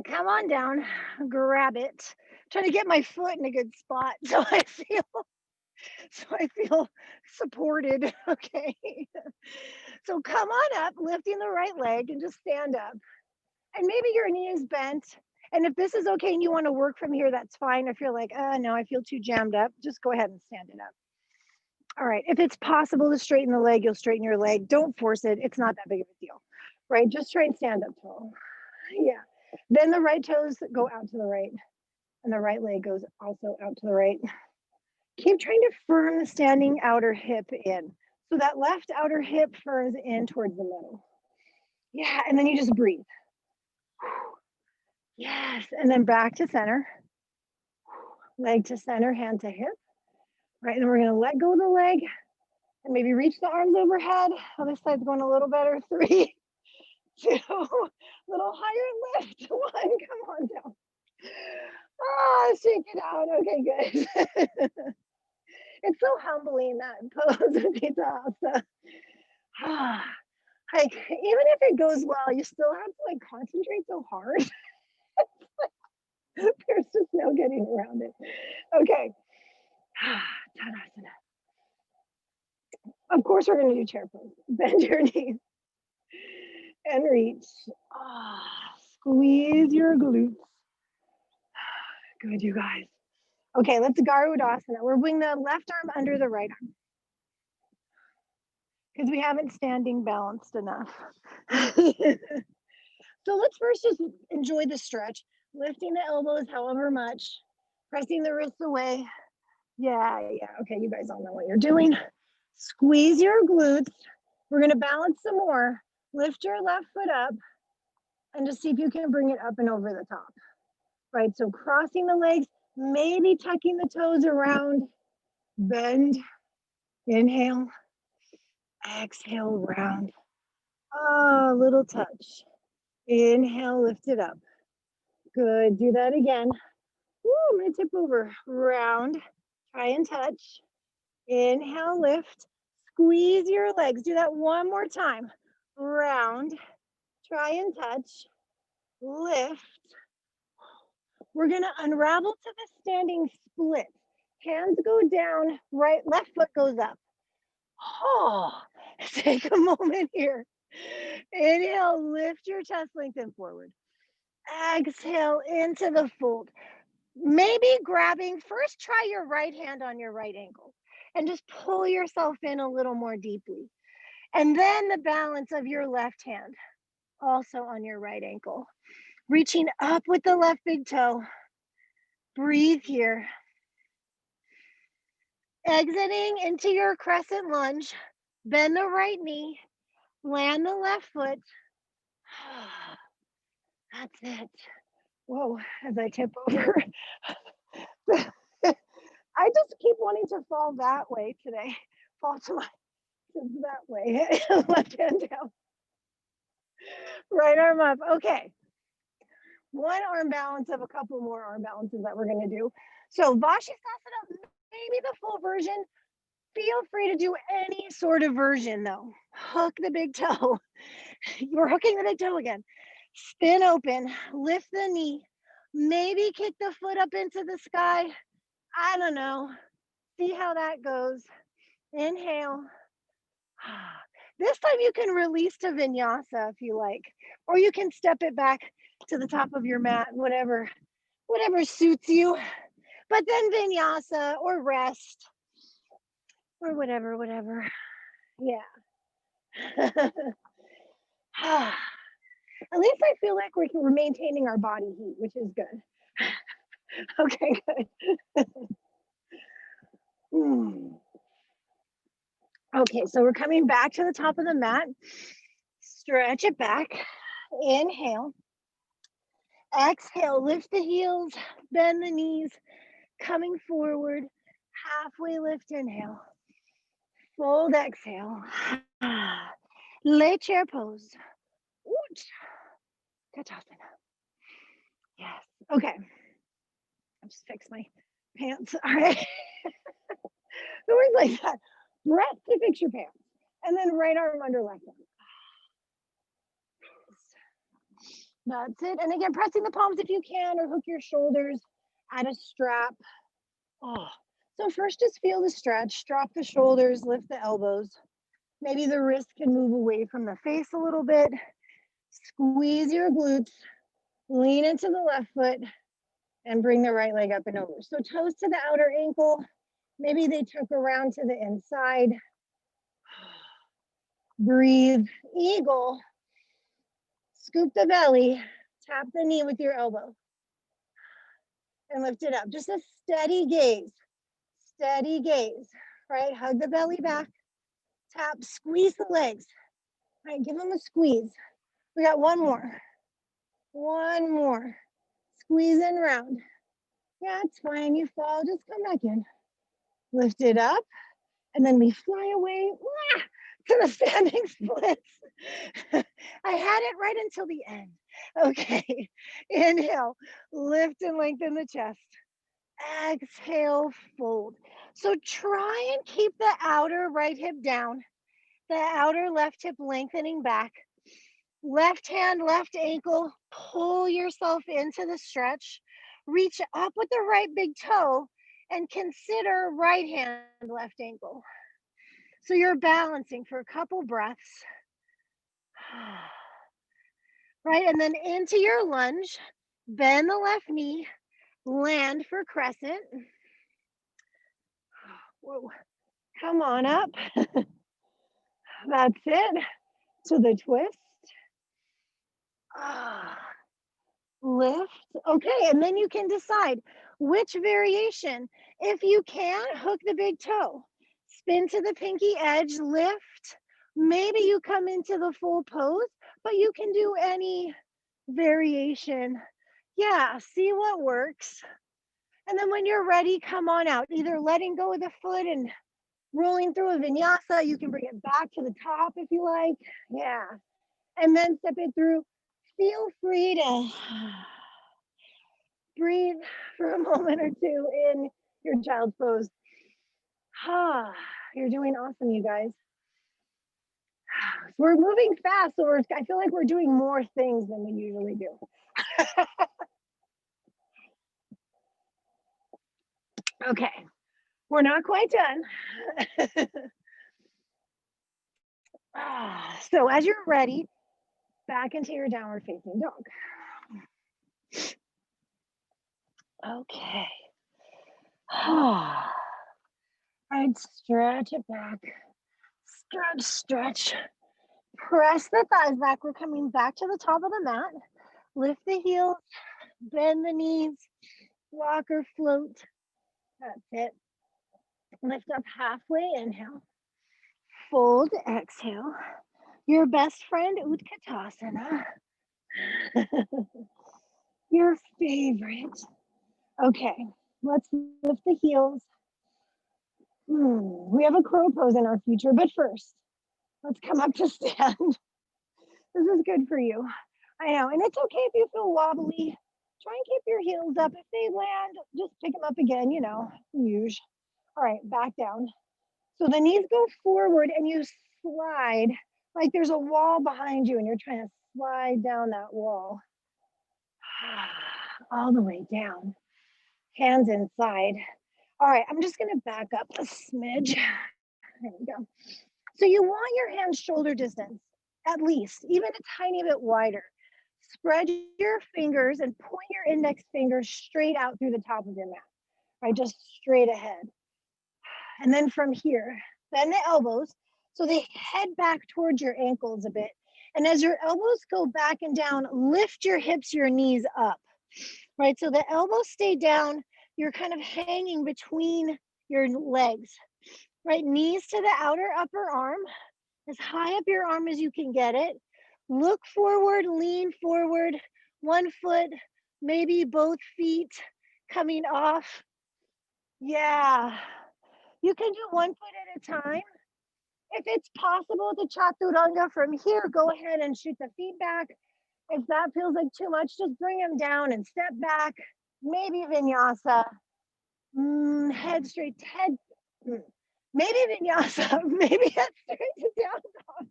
come on down, grab it. Trying to get my foot in a good spot so I feel supported. Okay. So come on up, lifting the right leg and just stand up. And maybe your knee is bent. And if this is okay and you want to work from here, that's fine. If you're like, no, I feel too jammed up, just go ahead and stand it up. All right. If it's possible to straighten the leg, you'll straighten your leg. Don't force it. It's not that big of a deal, right? Just try and stand up tall. Yeah. Then the right toes go out to the right, and the right leg goes also out to the right. Keep trying to firm the standing outer hip in. So that left outer hip firms in towards the middle. Yeah. And then you just breathe. Yes. And then back to center. Leg to center, hand to hip. Right. And we're going to let go of the leg and maybe reach the arms overhead. Other side's going a little better. 3, 2, little higher lift. 1, come on down. Ah, shake it out. Okay, good. It's so humbling, that pose of Pizza Hasa. Like, even if it goes well, you still have to like concentrate so hard. There's just no getting around it. Okay. Tadasana. Of course, we're going to do chair pose. Bend your knees and reach. Squeeze your glutes. Good, you guys. Okay, let's Garudasana. We're bringing the left arm under the right arm because we haven't standing balanced enough. So let's first just enjoy the stretch, lifting the elbows however much, pressing the wrists away. Yeah. Okay, you guys all know what you're doing. Squeeze your glutes. We're going to balance some more. Lift your left foot up and just see if you can bring it up and over the top. Right, so crossing the legs, maybe tucking the toes around, bend, inhale, exhale, round. Little touch. Inhale, lift it up. Good, do that again. Woo, I'm gonna tip over, round, try and touch. Inhale, lift, squeeze your legs. Do that one more time. Round, try and touch, lift. We're gonna unravel to the standing split. Hands go down, right, left foot goes up. Take a moment here. Inhale, lift your chest, lengthen forward. Exhale into the fold. Maybe grabbing, first try your right hand on your right ankle and just pull yourself in a little more deeply. And then the balance of your left hand also on your right ankle. Reaching up with the left big toe. Breathe here. Exiting into your crescent lunge. Bend the right knee. Land the left foot. That's it. Whoa, as I tip over. I just keep wanting to fall that way today. Fall to that way. Left hand down. Right arm up. Okay. One arm balance of a couple more arm balances that we're going to do. So Vashisthasana, maybe the full version. Feel free to do any sort of version though. Hook the big toe. You're hooking the big toe again. Spin open, lift the knee, maybe kick the foot up into the sky. I don't know. See how that goes. Inhale. This time you can release to Vinyasa if you like, or you can step it back to the top of your mat, whatever suits you. But then Vinyasa or rest or whatever. Yeah. At least I feel like we're maintaining our body heat, which is good. Okay, good. Okay, so we're coming back to the top of the mat. Stretch it back. Inhale. Exhale, lift the heels, bend the knees, coming forward. Halfway lift, inhale. Fold, exhale. Lay chair pose. Katasana. Yes. Okay. I'll just fix my pants. All right. Always like that. Breath to fix your pants. And then right arm under left arm. That's it. And again, pressing the palms if you can, or hook your shoulders at a strap. Oh. So first just feel the stretch. Drop the shoulders, lift the elbows. Maybe the wrist can move away from the face a little bit. Squeeze your glutes. Lean into the left foot and bring the right leg up and over. So toes to the outer ankle. Maybe they tuck around to the inside. Breathe. Eagle. Scoop the belly. Tap the knee with your elbow. And lift it up. Just a steady gaze. Steady gaze. Right? Hug the belly back. Tap. Squeeze the legs. All right, give them a squeeze. We got one more. One more. Squeeze in round. Yeah, it's fine. You fall, just come back in. Lift it up. And then we fly away to the standing splits. I had it right until the end. Okay. Inhale. Lift and lengthen the chest. Exhale, fold. So try and keep the outer right hip down. The outer left hip lengthening back. Left hand, left ankle, pull yourself into the stretch. Reach up with the right big toe and consider right hand, left ankle. So you're balancing for a couple breaths. Right, and then into your lunge, bend the left knee, land for crescent. Whoa. Come on up. That's it. To the twist. Lift. Okay, and then you can decide which variation. If you can, hook the big toe. Spin to the pinky edge, lift. Maybe you come into the full pose, but you can do any variation. Yeah, see what works. And then when you're ready, come on out. Either letting go of the foot and rolling through a vinyasa. You can bring it back to the top if you like. Yeah. And then step it through. Feel free to breathe for a moment or two in your child's pose. You're doing awesome, you guys. We're moving fast, so I feel like we're doing more things than we usually do. Okay, we're not quite done. So as you're ready, back into your downward facing dog. Okay. All right, stretch it back. Stretch, stretch. Press the thighs back. We're coming back to the top of the mat. Lift the heels, bend the knees, rock or float. That's it. Lift up halfway, inhale. Fold, exhale. Your best friend, Utkatasana. Your favorite. Okay, let's lift the heels. We have a crow pose in our future, but first, let's come up to stand. This is good for you. I know, and it's okay if you feel wobbly. Try and keep your heels up. If they land, just pick them up again, you know, usually. All right, back down. So the knees go forward and you slide like there's a wall behind you and you're trying to slide down that wall. All the way down. Hands inside. All right, I'm just gonna back up a smidge. There we go. So you want your hands shoulder distance, at least, even a tiny bit wider. Spread your fingers and point your index fingers straight out through the top of your mat, right? Just straight ahead. And then from here, bend the elbows so they head back towards your ankles a bit. And as your elbows go back and down, lift your hips, your knees up, right? So the elbows stay down. You're kind of hanging between your legs, right? Knees to the outer upper arm, as high up your arm as you can get it. Look forward, lean forward, one foot, maybe both feet coming off. Yeah. You can do one foot at a time. If it's possible to chaturanga from here, go ahead and shoot the feet back. If that feels like too much, just bring them down and step back. Maybe vinyasa. Head straight, head. Maybe vinyasa. Maybe head straight to down dog.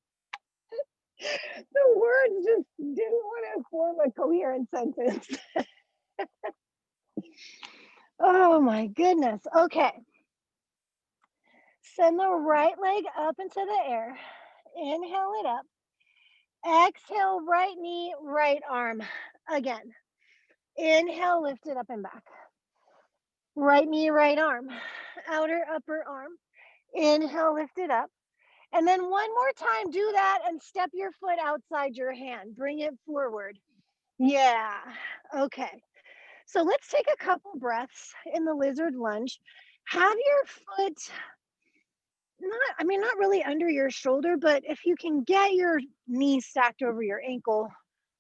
The words just didn't want to form a coherent sentence. Oh my goodness. Okay. Send the right leg up into the air. Inhale it up. Exhale, right knee, right arm. Again. Inhale, lift it up and back. Right knee, right arm. Outer, upper arm. Inhale, lift it up. And then one more time, do that and step your foot outside your hand. Bring it forward. Yeah. Okay. So let's take a couple breaths in the lizard lunge. Have your foot not really under your shoulder, but if you can get your knee stacked over your ankle,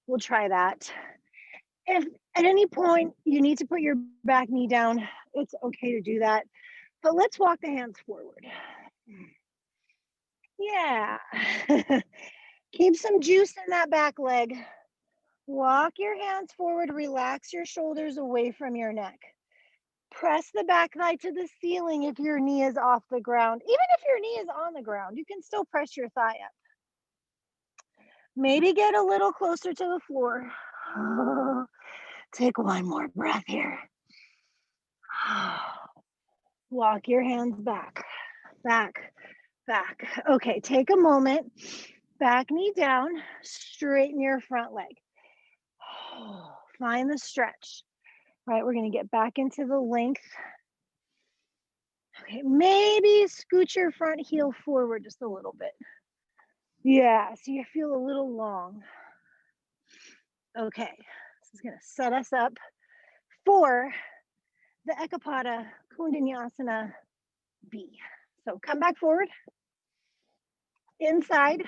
we'll try that. If at any point you need to put your back knee down, it's okay to do that. But let's walk the hands forward. Yeah. Keep some juice in that back leg. Walk your hands forward, relax your shoulders away from your neck. Press the back thigh to the ceiling if your knee is off the ground. Even if your knee is on the ground, you can still press your thigh up. Maybe get a little closer to the floor. Take one more breath here. Walk your hands back, back, back. Okay, take a moment. Back knee down, straighten your front leg. Find the stretch. All right, we're going to get back into the length. Okay, maybe scoot your front heel forward just a little bit. Yeah, so you feel a little long. Okay, this is going to set us up for the Ekapada Kundanyasana B. So come back forward, inside,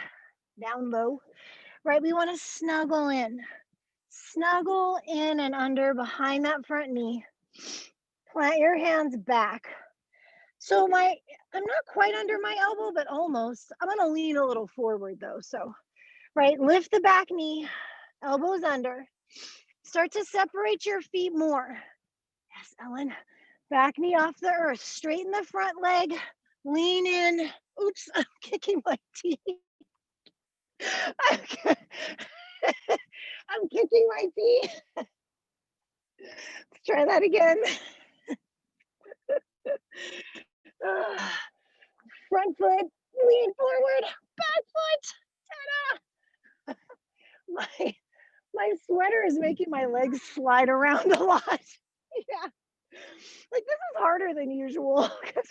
down low, right? We want to snuggle in and under behind that front knee. Plant your hands back. So I'm not quite under my elbow, but almost. I'm going to lean a little forward though. So, right, lift the back knee, elbows under. Start to separate your feet more. Yes, Ellen. Back knee off the earth. Straighten the front leg. Lean in. Oops, I'm kicking my teeth. I'm kicking my feet. Let's try that again. Front foot, lean forward, back foot. Ta-da! My sweater is making my legs slide around a lot. Yeah. Like this is harder than usual because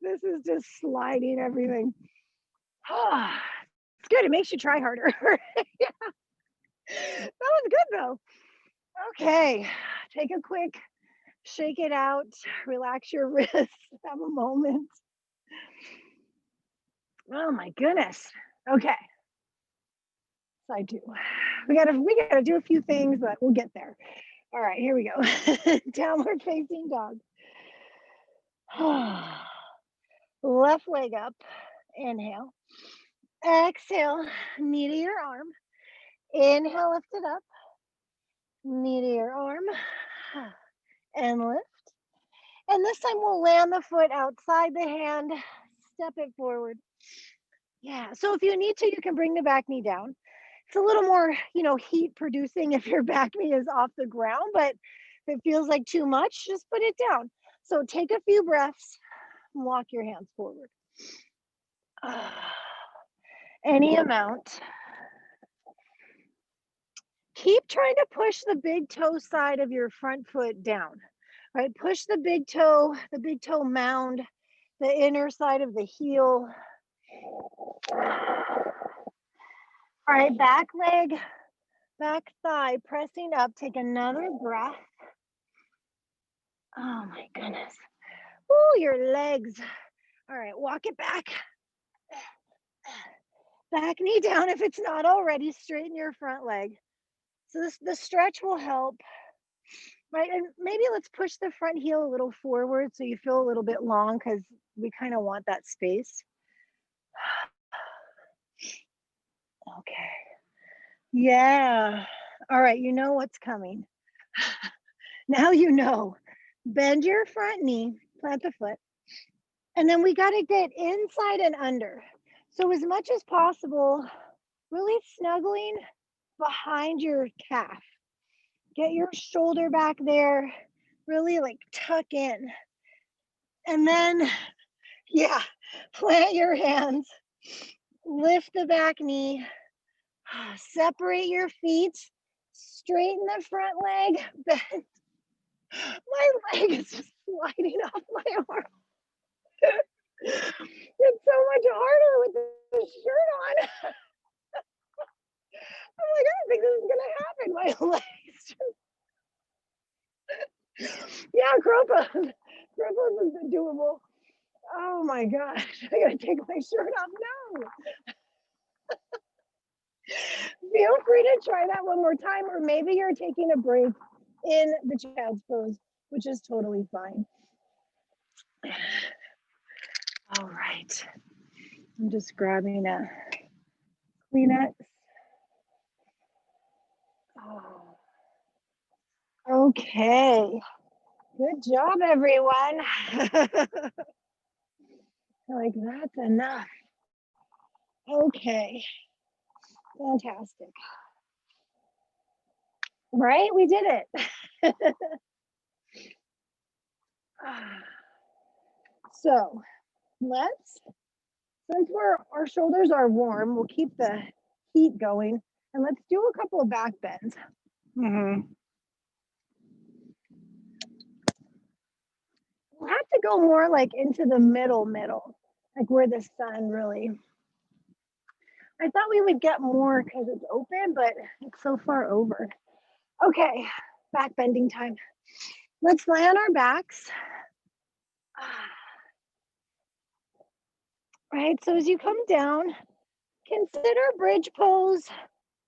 this is just sliding everything. It's good. It makes you try harder. Yeah. That was good though. Okay. Take a quick shake it out. Relax your wrists. Have a moment. Oh my goodness. Okay. So I do. We gotta do a few things, but we'll get there. All right, here we go. Downward facing dog. Left leg up. Inhale. Exhale. Knee to your arm. Inhale, lift it up. Knee to your arm. And lift. And this time we'll land the foot outside the hand. Step it forward. Yeah, so if you need to, you can bring the back knee down. It's a little more, heat producing if your back knee is off the ground, but if it feels like too much, just put it down. So take a few breaths and walk your hands forward. Any amount. Keep trying to push the big toe side of your front foot down, right? Push the big toe mound, the inner side of the heel. All right, back leg, back thigh, pressing up. Take another breath. Oh my goodness. Ooh, your legs. All right, walk it back. Back knee down if it's not already. Straighten your front leg. So the stretch will help, right? And maybe let's push the front heel a little forward so you feel a little bit long because we kind of want that space. Okay. Yeah. All right, you know what's coming. Now you know. Bend your front knee, plant the foot, and then we got to get inside and under. So as much as possible, really snuggling behind your calf. Get your shoulder back there, really like tuck in. And then, yeah, plant your hands, lift the back knee, separate your feet, straighten the front leg, bend. My leg is just sliding off my arm. It's so much harder with the shirt on. I'm like, I don't think this is gonna happen. My legs just... Yeah, crow pose. Crow pose is doable. Oh my gosh, I gotta take my shirt off now. Feel free to try that one more time, or maybe you're taking a break in the child's pose, which is totally fine. All right, I'm just grabbing a Kleenex. Oh. Okay, good job, everyone. Like, that's enough. Okay, fantastic. Right, we did it. So let's, since our shoulders are warm, we'll keep the heat going, and let's do a couple of back bends. We'll have to go more like into the middle, like where the sun really. I thought we would get more because it's open, but it's so far over. Okay, back bending time. Let's lie on our backs. Right, so as you come down, consider bridge pose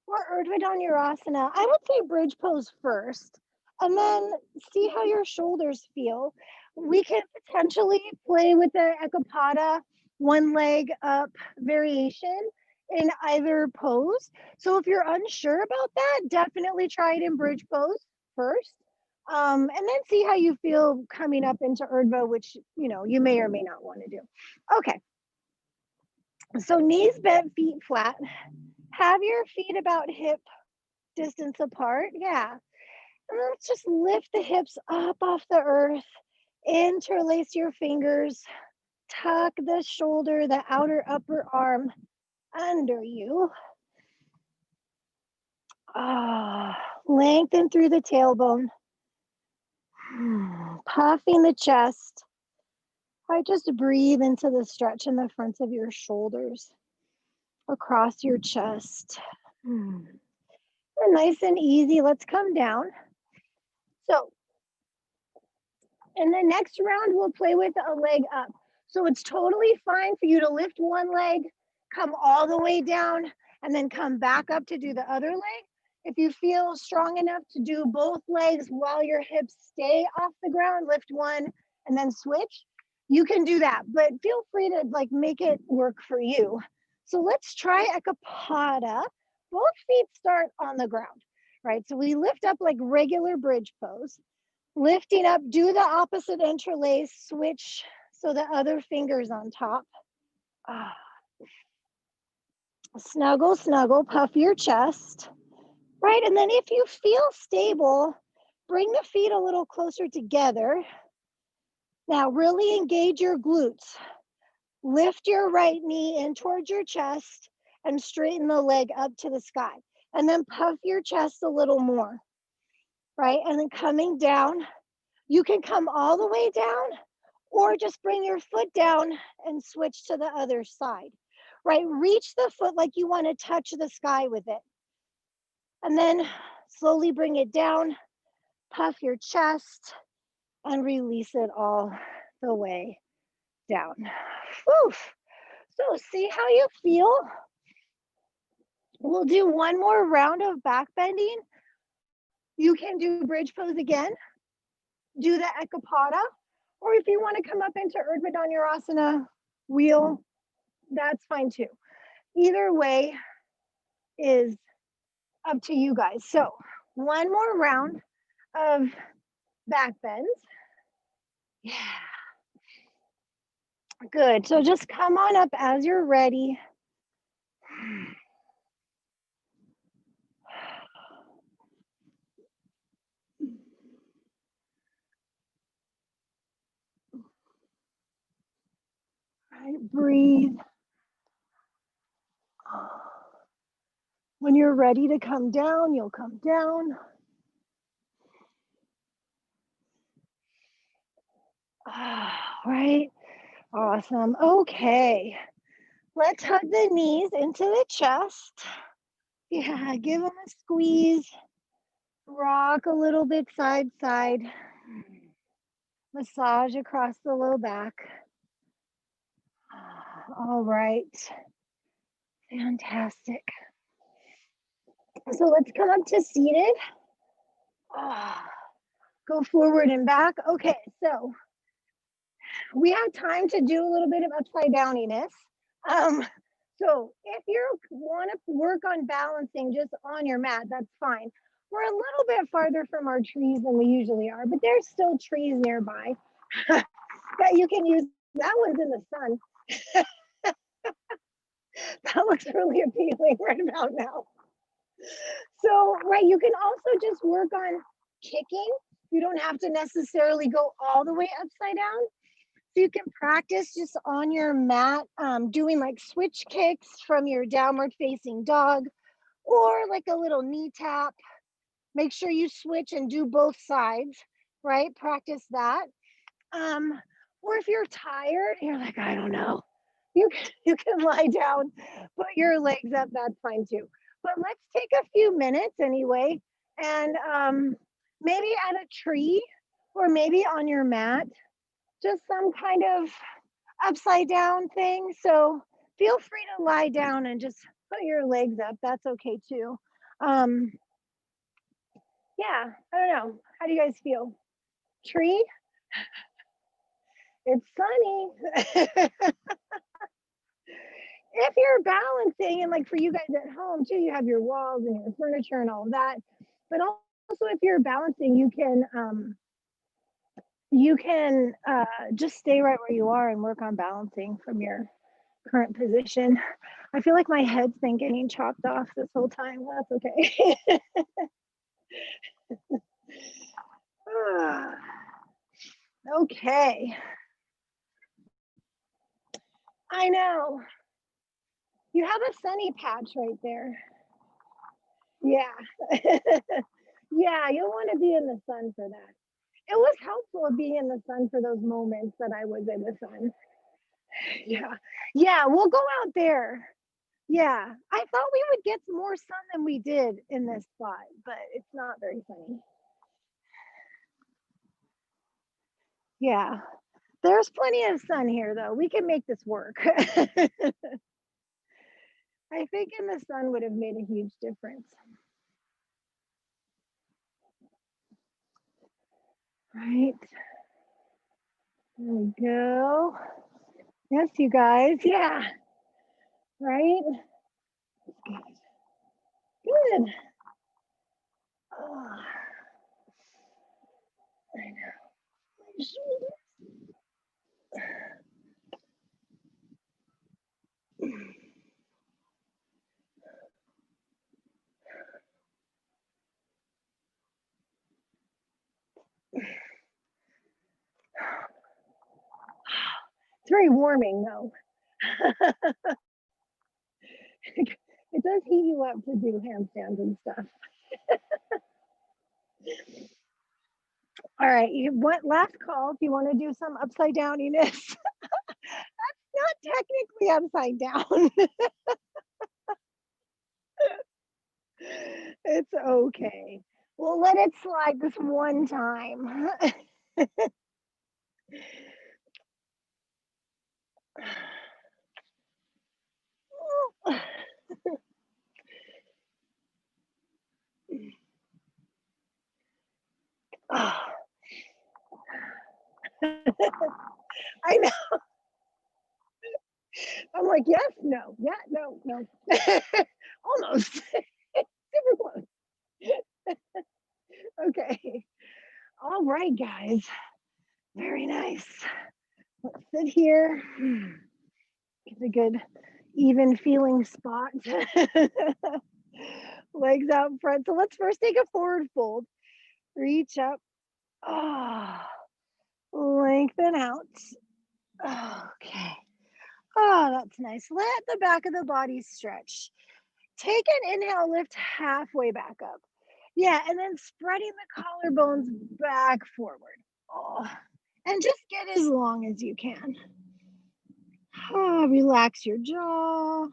or Urdhva Dhanurasana. I would say bridge pose first, and then see how your shoulders feel. We can potentially play with the Ekapada, one leg up variation in either pose. So if you're unsure about that, definitely try it in bridge pose first. And then see how you feel coming up into Urdhva, which you may or may not want to do. Okay. So knees bent, feet flat. Have your feet about hip distance apart. Yeah. And let's just lift the hips up off the earth. Interlace your fingers. Tuck the shoulder, the outer upper arm under you. Lengthen through the tailbone. Puffing the chest. I just breathe into the stretch in the front of your shoulders, across your chest. Nice and easy. Let's come down. So in the next round, we'll play with a leg up. So it's totally fine for you to lift one leg, come all the way down, and then come back up to do the other leg. If you feel strong enough to do both legs while your hips stay off the ground, lift one and then switch, you can do that. But feel free to make it work for you. So let's try Ekapada. Both feet start on the ground, right? So we lift up like regular bridge pose. Lifting up, do the opposite interlace, switch so the other finger's on top. Snuggle, snuggle, puff your chest, right? And then if you feel stable, bring the feet a little closer together. Now really engage your glutes. Lift your right knee in towards your chest and straighten the leg up to the sky. And then puff your chest a little more, right? And then coming down, you can come all the way down or just bring your foot down and switch to the other side, right? Reach the foot like you want to touch the sky with it. And then slowly bring it down, puff your chest, and release it all the way down. Oof. So see how you feel? We'll do one more round of back bending. You can do bridge pose again, do the Ekapada, or if you want to come up into Urdhva Dhanurasana wheel, that's fine too. Either way is up to you guys. So one more round of back bends. Yeah. Good. So just come on up as you're ready. Right, breathe. When you're ready to come down, you'll come down. Right? Awesome. Okay. Let's hug the knees into the chest. Yeah, give them a squeeze. Rock a little bit side side. Massage across the low back. All right. Fantastic. So let's come up to seated. Go forward and back. Okay, so we have time to do a little bit of upside downiness. So if you want to work on balancing just on your mat, that's fine. We're a little bit farther from our trees than we usually are, but there's still trees nearby that you can use. That one's in the sun. That looks really appealing right about now. So, right, you can also just work on kicking. You don't have to necessarily go all the way upside down. So you can practice just on your mat, doing like switch kicks from your downward facing dog, or like a little knee tap. Make sure you switch and do both sides, right? Practice that. Or if you're tired, you're like, I don't know, you can lie down, put your legs up, that's fine too. But let's take a few minutes anyway, and maybe at a tree or maybe on your mat, just some kind of upside down thing. So feel free to lie down and just put your legs up. That's okay too. Yeah, I don't know. How do you guys feel? Tree? It's sunny. If you're balancing, and like for you guys at home too, you have your walls and your furniture and all of that. But also if you're balancing, you can just stay right where you are and work on balancing from your current position. I feel like my head's been getting chopped off this whole time. That's okay. Okay. I know. You have a sunny patch right there. Yeah. Yeah, you'll want to be in the sun for that. It was helpful being in the sun for those moments that I was in the sun. Yeah. Yeah, we'll go out there. Yeah. I thought we would get more sun than we did in this spot, but it's not very sunny. Yeah. There's plenty of sun here though. We can make this work. I think in the sun would have made a huge difference. Right. There we go. Yes, you guys. Yeah. Right. Good. Good. Oh, I know. My shoulders. 's very warming though. It does heat you up to do handstands and stuff. All right, you want last call if you want to do some upside downiness. That's Not technically upside down. It's okay. We'll let it slide this one time. I know. I'm like, yes, no, yeah, no, no. Almost. Super close. Okay. All right, guys. Very nice. Let's sit here. Get a good, even feeling spot. Legs out front. So let's first take a forward fold. Reach up. Oh, lengthen out. Okay. Oh, that's nice. Let the back of the body stretch. Take an inhale, lift halfway back up. Yeah, and then spreading the collarbones back forward. Oh, and just get as long as you can. Oh, relax your jaw.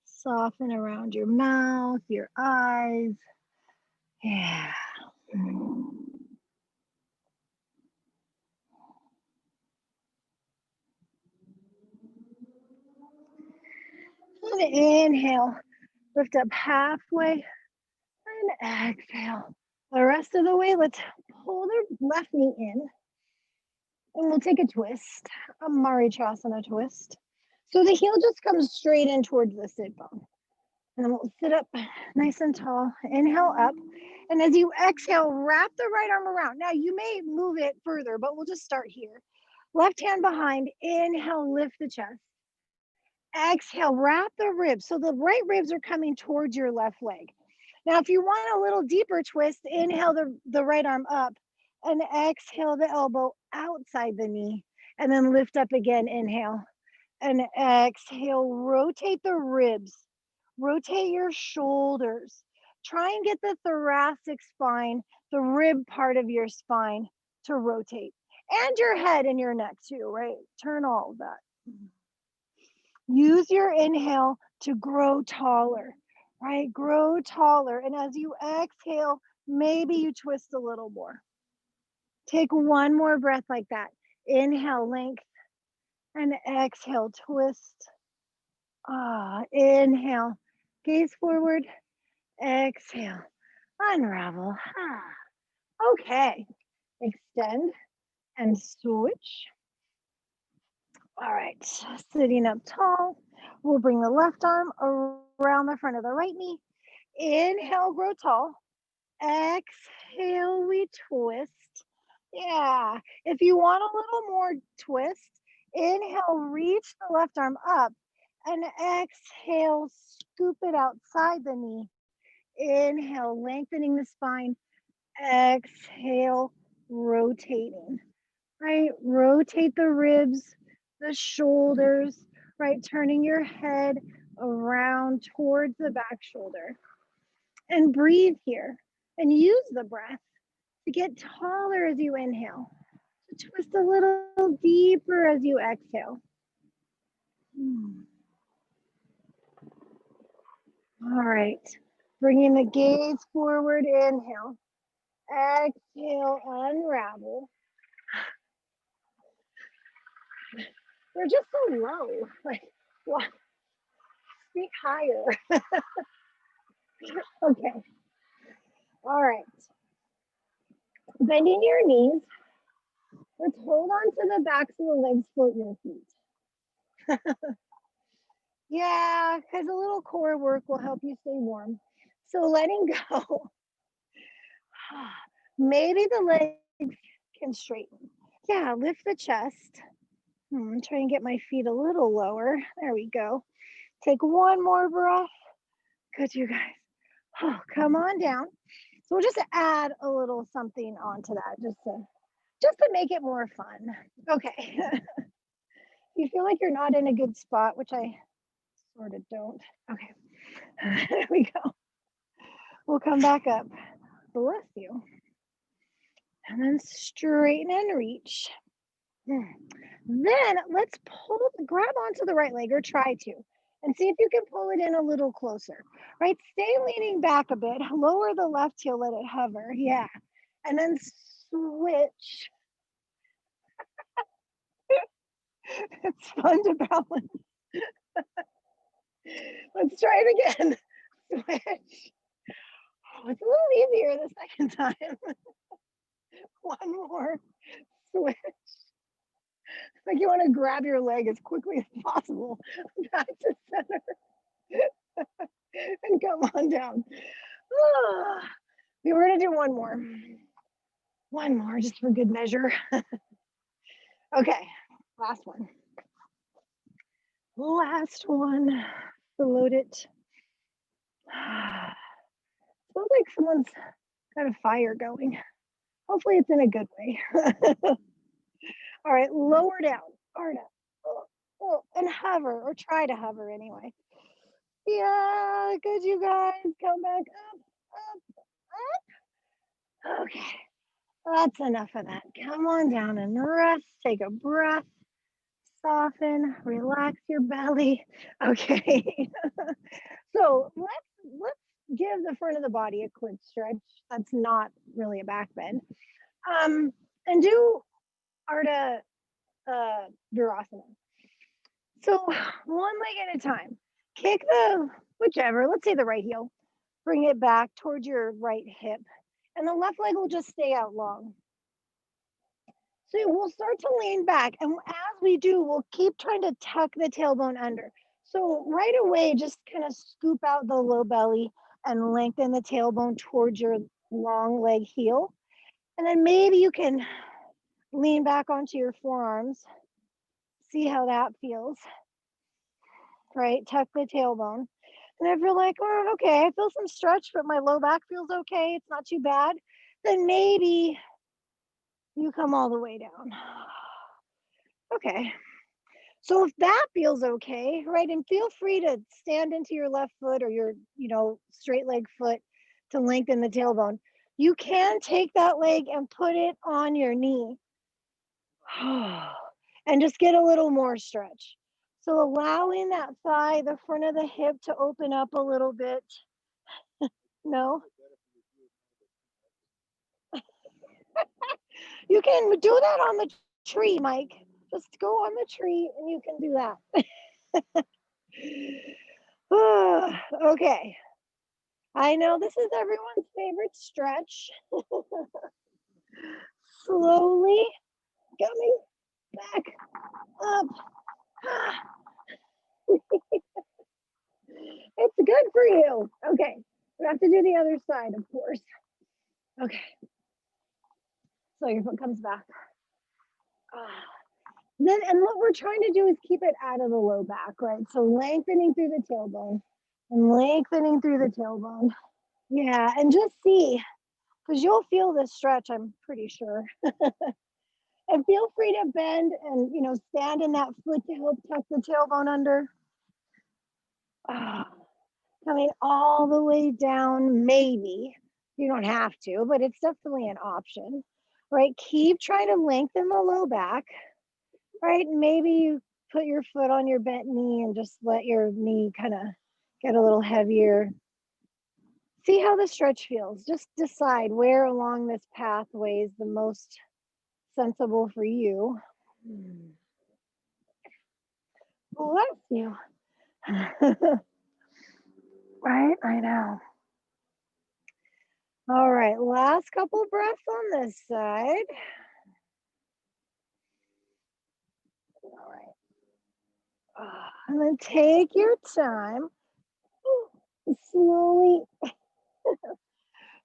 Soften around your mouth, your eyes. Yeah. And inhale, lift up halfway, and exhale. The rest of the way, let's pull the left knee in, and we'll take a twist, a Marichasana twist. So the heel just comes straight in towards the sit bone. And then we'll sit up nice and tall. Inhale up. And as you exhale, wrap the right arm around. Now you may move it further, but we'll just start here. Left hand behind. Inhale, lift the chest. Exhale, wrap the ribs. So the right ribs are coming towards your left leg. Now, if you want a little deeper twist, inhale the right arm up and exhale the elbow outside the knee. And then lift up again. Inhale and exhale. Rotate the ribs. Rotate your shoulders. Try and get the thoracic spine, the rib part of your spine to rotate. And your head and your neck too, right? Turn all of that. Use your inhale to grow taller, right? Grow taller. And as you exhale, maybe you twist a little more. Take one more breath like that. Inhale, length, and exhale, twist. Inhale, gaze forward. Exhale, unravel. Okay, extend and switch. All right, sitting up tall. We'll bring the left arm around the front of the right knee. Inhale, grow tall. Exhale, we twist. Yeah, if you want a little more twist, inhale, reach the left arm up. And exhale, scoop it outside the knee. Inhale, lengthening the spine. Exhale, rotating, right? Rotate the ribs, the shoulders, right? Turning your head around towards the back shoulder. And breathe here and use the breath to get taller as you inhale, to twist a little deeper as you exhale. All right, bringing the gaze forward, inhale. Exhale, unravel. They're just so low. Like, what? Speak higher. Okay. All right. Bending your knees. Let's hold on to the backs of the legs, float your feet. Yeah, because a little core work will help you stay warm. So letting go. Maybe the legs can straighten. Yeah, lift the chest. Try and get my feet a little lower. There we go. Take one more breath. Good, you guys. Oh, come on down. So we'll just add a little something onto that, just to make it more fun. Okay. You feel like you're not in a good spot, which I sort of don't. Okay. There we go. We'll come back up. Bless you. And then straighten and reach. Then let's grab onto the right leg or try to, and see if you can pull it in a little closer, right? Stay leaning back a bit, lower the left heel, let it hover, yeah. And then switch. It's fun to balance. Let's try it again. Switch. Oh, it's a little easier the second time. One more. Switch. Like you want to grab your leg as quickly as possible back to center and come on down. We were going to do one more. One more just for good measure. Okay, last one. Last one. Float it. Smells like someone's got a fire going. Hopefully it's in a good way. All right, lower down. Arda. And hover, or try to hover anyway. Yeah, good, you guys. Come back up. Okay, that's enough of that. Come on down and rest. Take a breath. Soften, relax your belly. Okay. So let's give the front of the body a quick stretch. That's not really a back bend. And do Ardha Virasana. So one leg at a time. Kick the whichever, let's say the right heel. Bring it back towards your right hip. And the left leg will just stay out long. So we'll start to lean back. And as we do, we'll keep trying to tuck the tailbone under. So right away, just kind of scoop out the low belly and lengthen the tailbone towards your long leg heel. And then maybe you can lean back onto your forearms. See how that feels. Right? Tuck the tailbone. And if you're like, oh, okay, I feel some stretch, but my low back feels okay, it's not too bad, then maybe you come all the way down. Okay. So if that feels okay, right, and feel free to stand into your left foot or your, straight leg foot to lengthen the tailbone. You can take that leg and put it on your knee and just get a little more stretch. So allowing that thigh, the front of the hip to open up a little bit. No? You can do that on the tree, Mike. Just go on the tree and you can do that. Okay. I know this is everyone's favorite stretch. Slowly coming back up. It's good for you. Okay. We have to do the other side, of course. Okay. So your foot comes back. Then, and what we're trying to do is keep it out of the low back, right? So lengthening through the tailbone and lengthening through the tailbone. Yeah, and just see, because you'll feel this stretch, I'm pretty sure. And feel free to bend and, stand in that foot to help tuck the tailbone under. Coming all the way down, maybe. You don't have to, but it's definitely an option, right? Keep trying to lengthen the low back, right? Maybe you put your foot on your bent knee and just let your knee kind of get a little heavier. See how the stretch feels. Just decide where along this pathway is the most sensible for you. Bless you. Right? I know. All right, last couple breaths on this side. All right. And then take your time. Slowly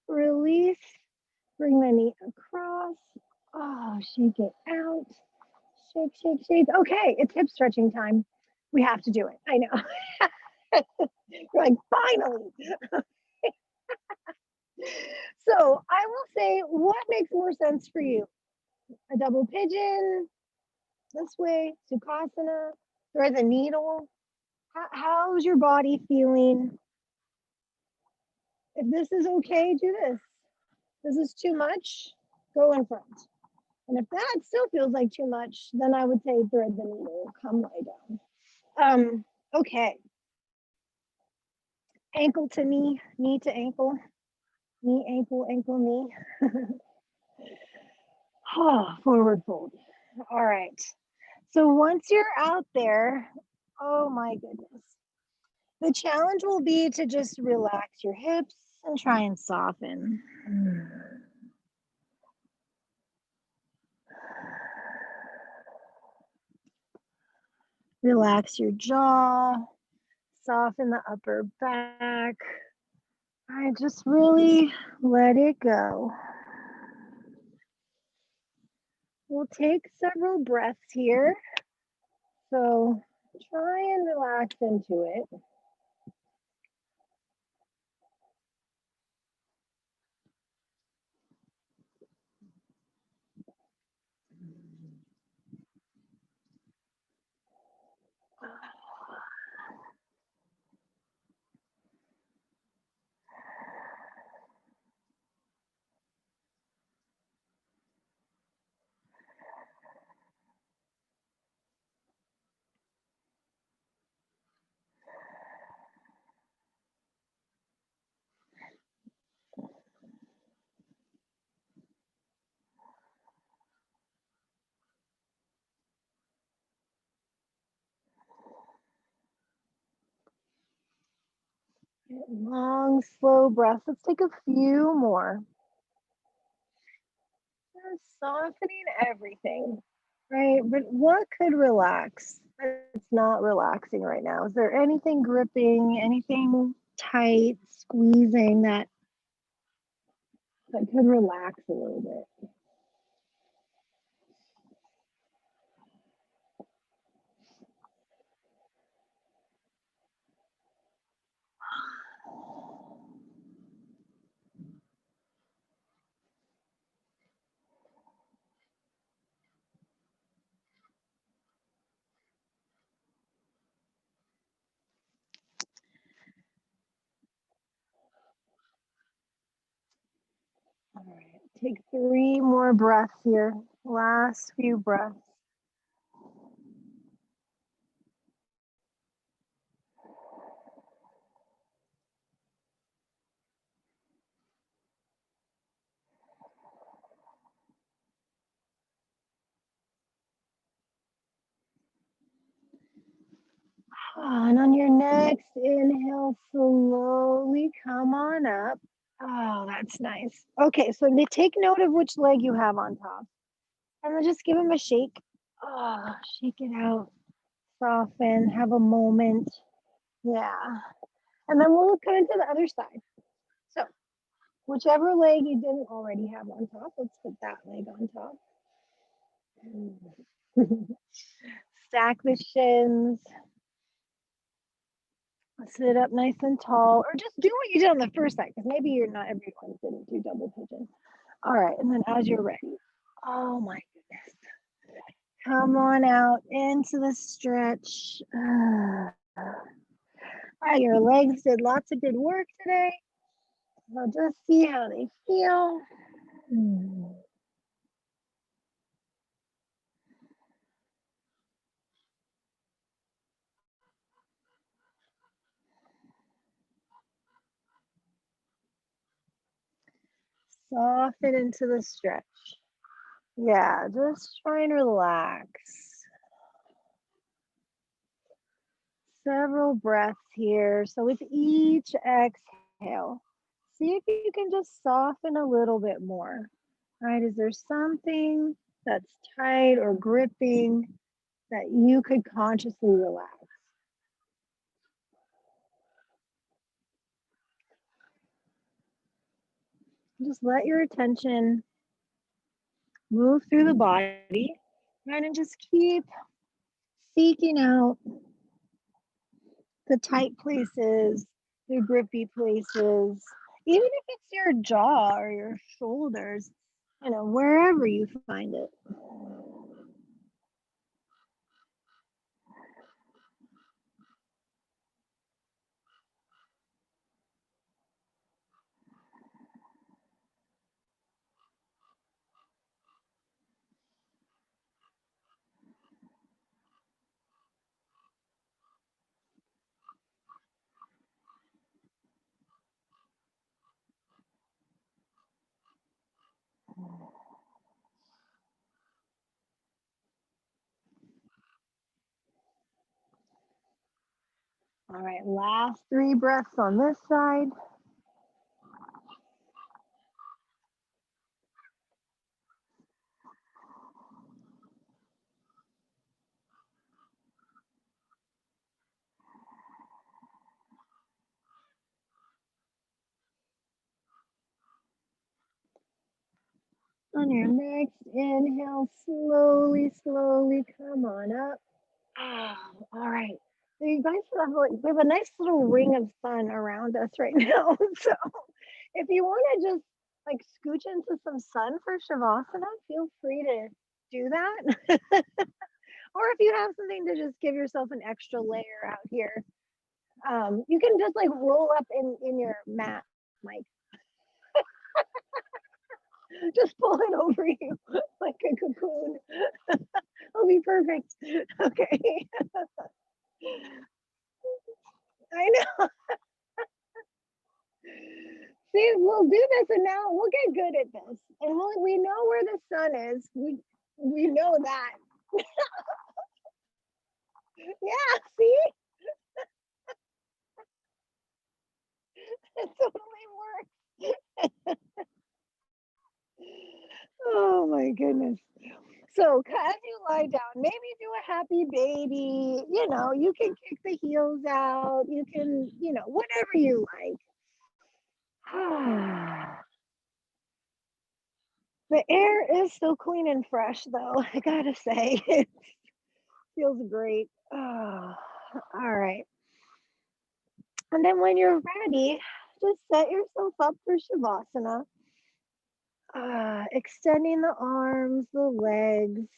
release. Bring the knee across. Oh, shake it out. Shake, shake, shake. Okay, it's hip stretching time. We have to do it. I know. You're like, finally. So I will say, what makes more sense for you? A double pigeon, this way, Sukhasana, thread the needle. How's your body feeling? If this is okay, do this. This is too much, go in front. And if that still feels like too much, then I would say thread the needle, come lie down. Okay. Ankle to knee to ankle, knee, ankle, ankle, knee. Forward fold. All right. So once you're out there, oh my goodness. The challenge will be to just relax your hips and try and soften. Relax your jaw, soften the upper back. All right, just really let it go. We'll take several breaths here. So try and relax into it. Long, slow breaths. Let's take a few more. Just softening everything, right? But what could relax? It's not relaxing right now. Is there anything gripping, anything tight, squeezing that could relax a little bit? All right, take 3 more breaths here. Last few breaths. And on your next inhale, slowly come on up. Oh, that's nice. Okay, so take note of which leg you have on top. And then just give them a shake. Oh, shake it out. Soften, have a moment. Yeah. And then we'll come into the other side. So, whichever leg you didn't already have on top, let's put that leg on top. Stack the shins. Sit up nice and tall, or just do what you did on the first side, because maybe you're not everyone didn't do double pigeon. All right, and then as you're ready, oh my goodness, come on out into the stretch. All right, your legs did lots of good work today. So just see how they feel. Soften into the stretch. Yeah, just try and relax. Several breaths here. So with each exhale, see if you can just soften a little bit more. Right? Is there something that's tight or gripping that you could consciously relax? Just let your attention move through the body, right? And just keep seeking out the tight places, the grippy places, even if it's your jaw or your shoulders, wherever you find it. All right, last 3 breaths on this side. On your next inhale, slowly, slowly come on up. Oh, all right. So you guys have like we have a nice little ring of sun around us right now. So if you want to just like scooch into some sun for Shavasana, feel free to do that. Or if you have something to just give yourself an extra layer out here, you can just like roll up in your mat, like just pull it over you like a cocoon. It'll be perfect. Okay. I know. See, we'll do this and now we'll get good at this. And we know where the sun is. We know that. Yeah, see? It totally works. Oh my goodness. So as you lie down, maybe do a happy baby. You know, you can kick the heels out. You can, whatever you like. The air is so clean and fresh, though. I gotta say, it feels great. Oh, all right. And then when you're ready, just set yourself up for Shavasana. Extending the arms, the legs,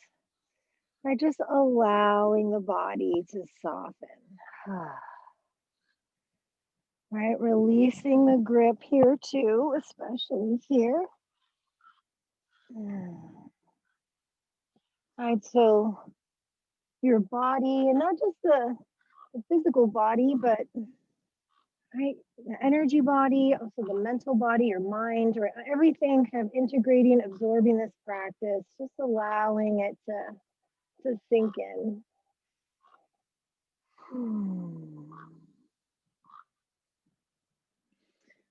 by just allowing the body to soften. Right, releasing the grip here too, especially here. Right, so your body, and not just the physical body, but right, the energy body, also the mental body, your mind, right, everything kind of integrating, absorbing this practice, just allowing it to sink in.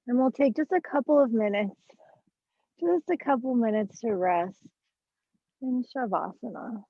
And we'll take just a couple of minutes to rest in Shavasana.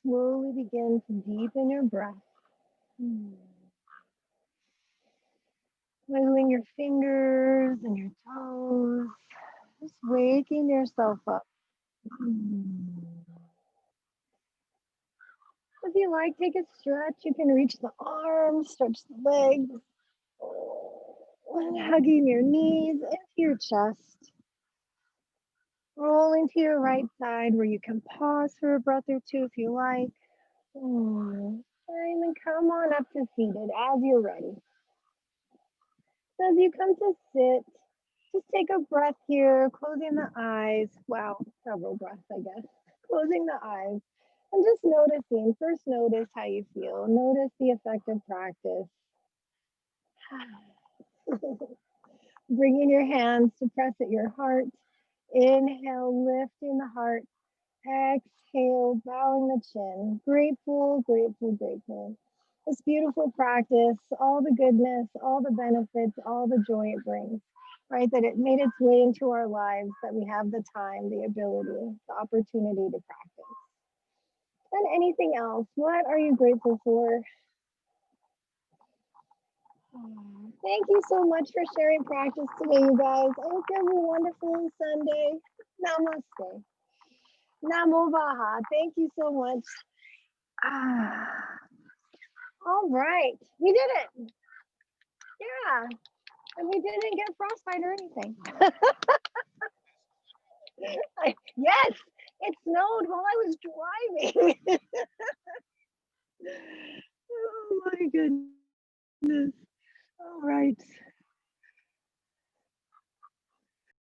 Slowly begin to deepen your breath. Wiggling your fingers and your toes, just waking yourself up. If you like, take a stretch. You can reach the arms, stretch the legs, and hugging your knees into your chest. Roll into your right side where you can pause for a breath or two if you like. And then come on up to seated as you're ready. So as you come to sit, just take a breath here, closing the eyes. Wow, several breaths, I guess. Closing the eyes and just noticing. First, notice how you feel. Notice the effect of practice. Bringing your hands to press at your heart. Inhale, lifting the heart. Exhale, bowing the chin. Grateful, grateful, grateful. This beautiful practice, all the goodness, all the benefits, all the joy it brings, right? That it made its way into our lives, that we have the time, the ability, the opportunity to practice. And anything else, what are you grateful for? Thank you so much for sharing practice today, you guys. I hope you have a wonderful Sunday. Namaste. Namo Baha. Thank you so much. Ah, all right. We did it. Yeah. And we didn't get frostbite or anything. Yes, it snowed while I was driving. Oh my goodness. All right.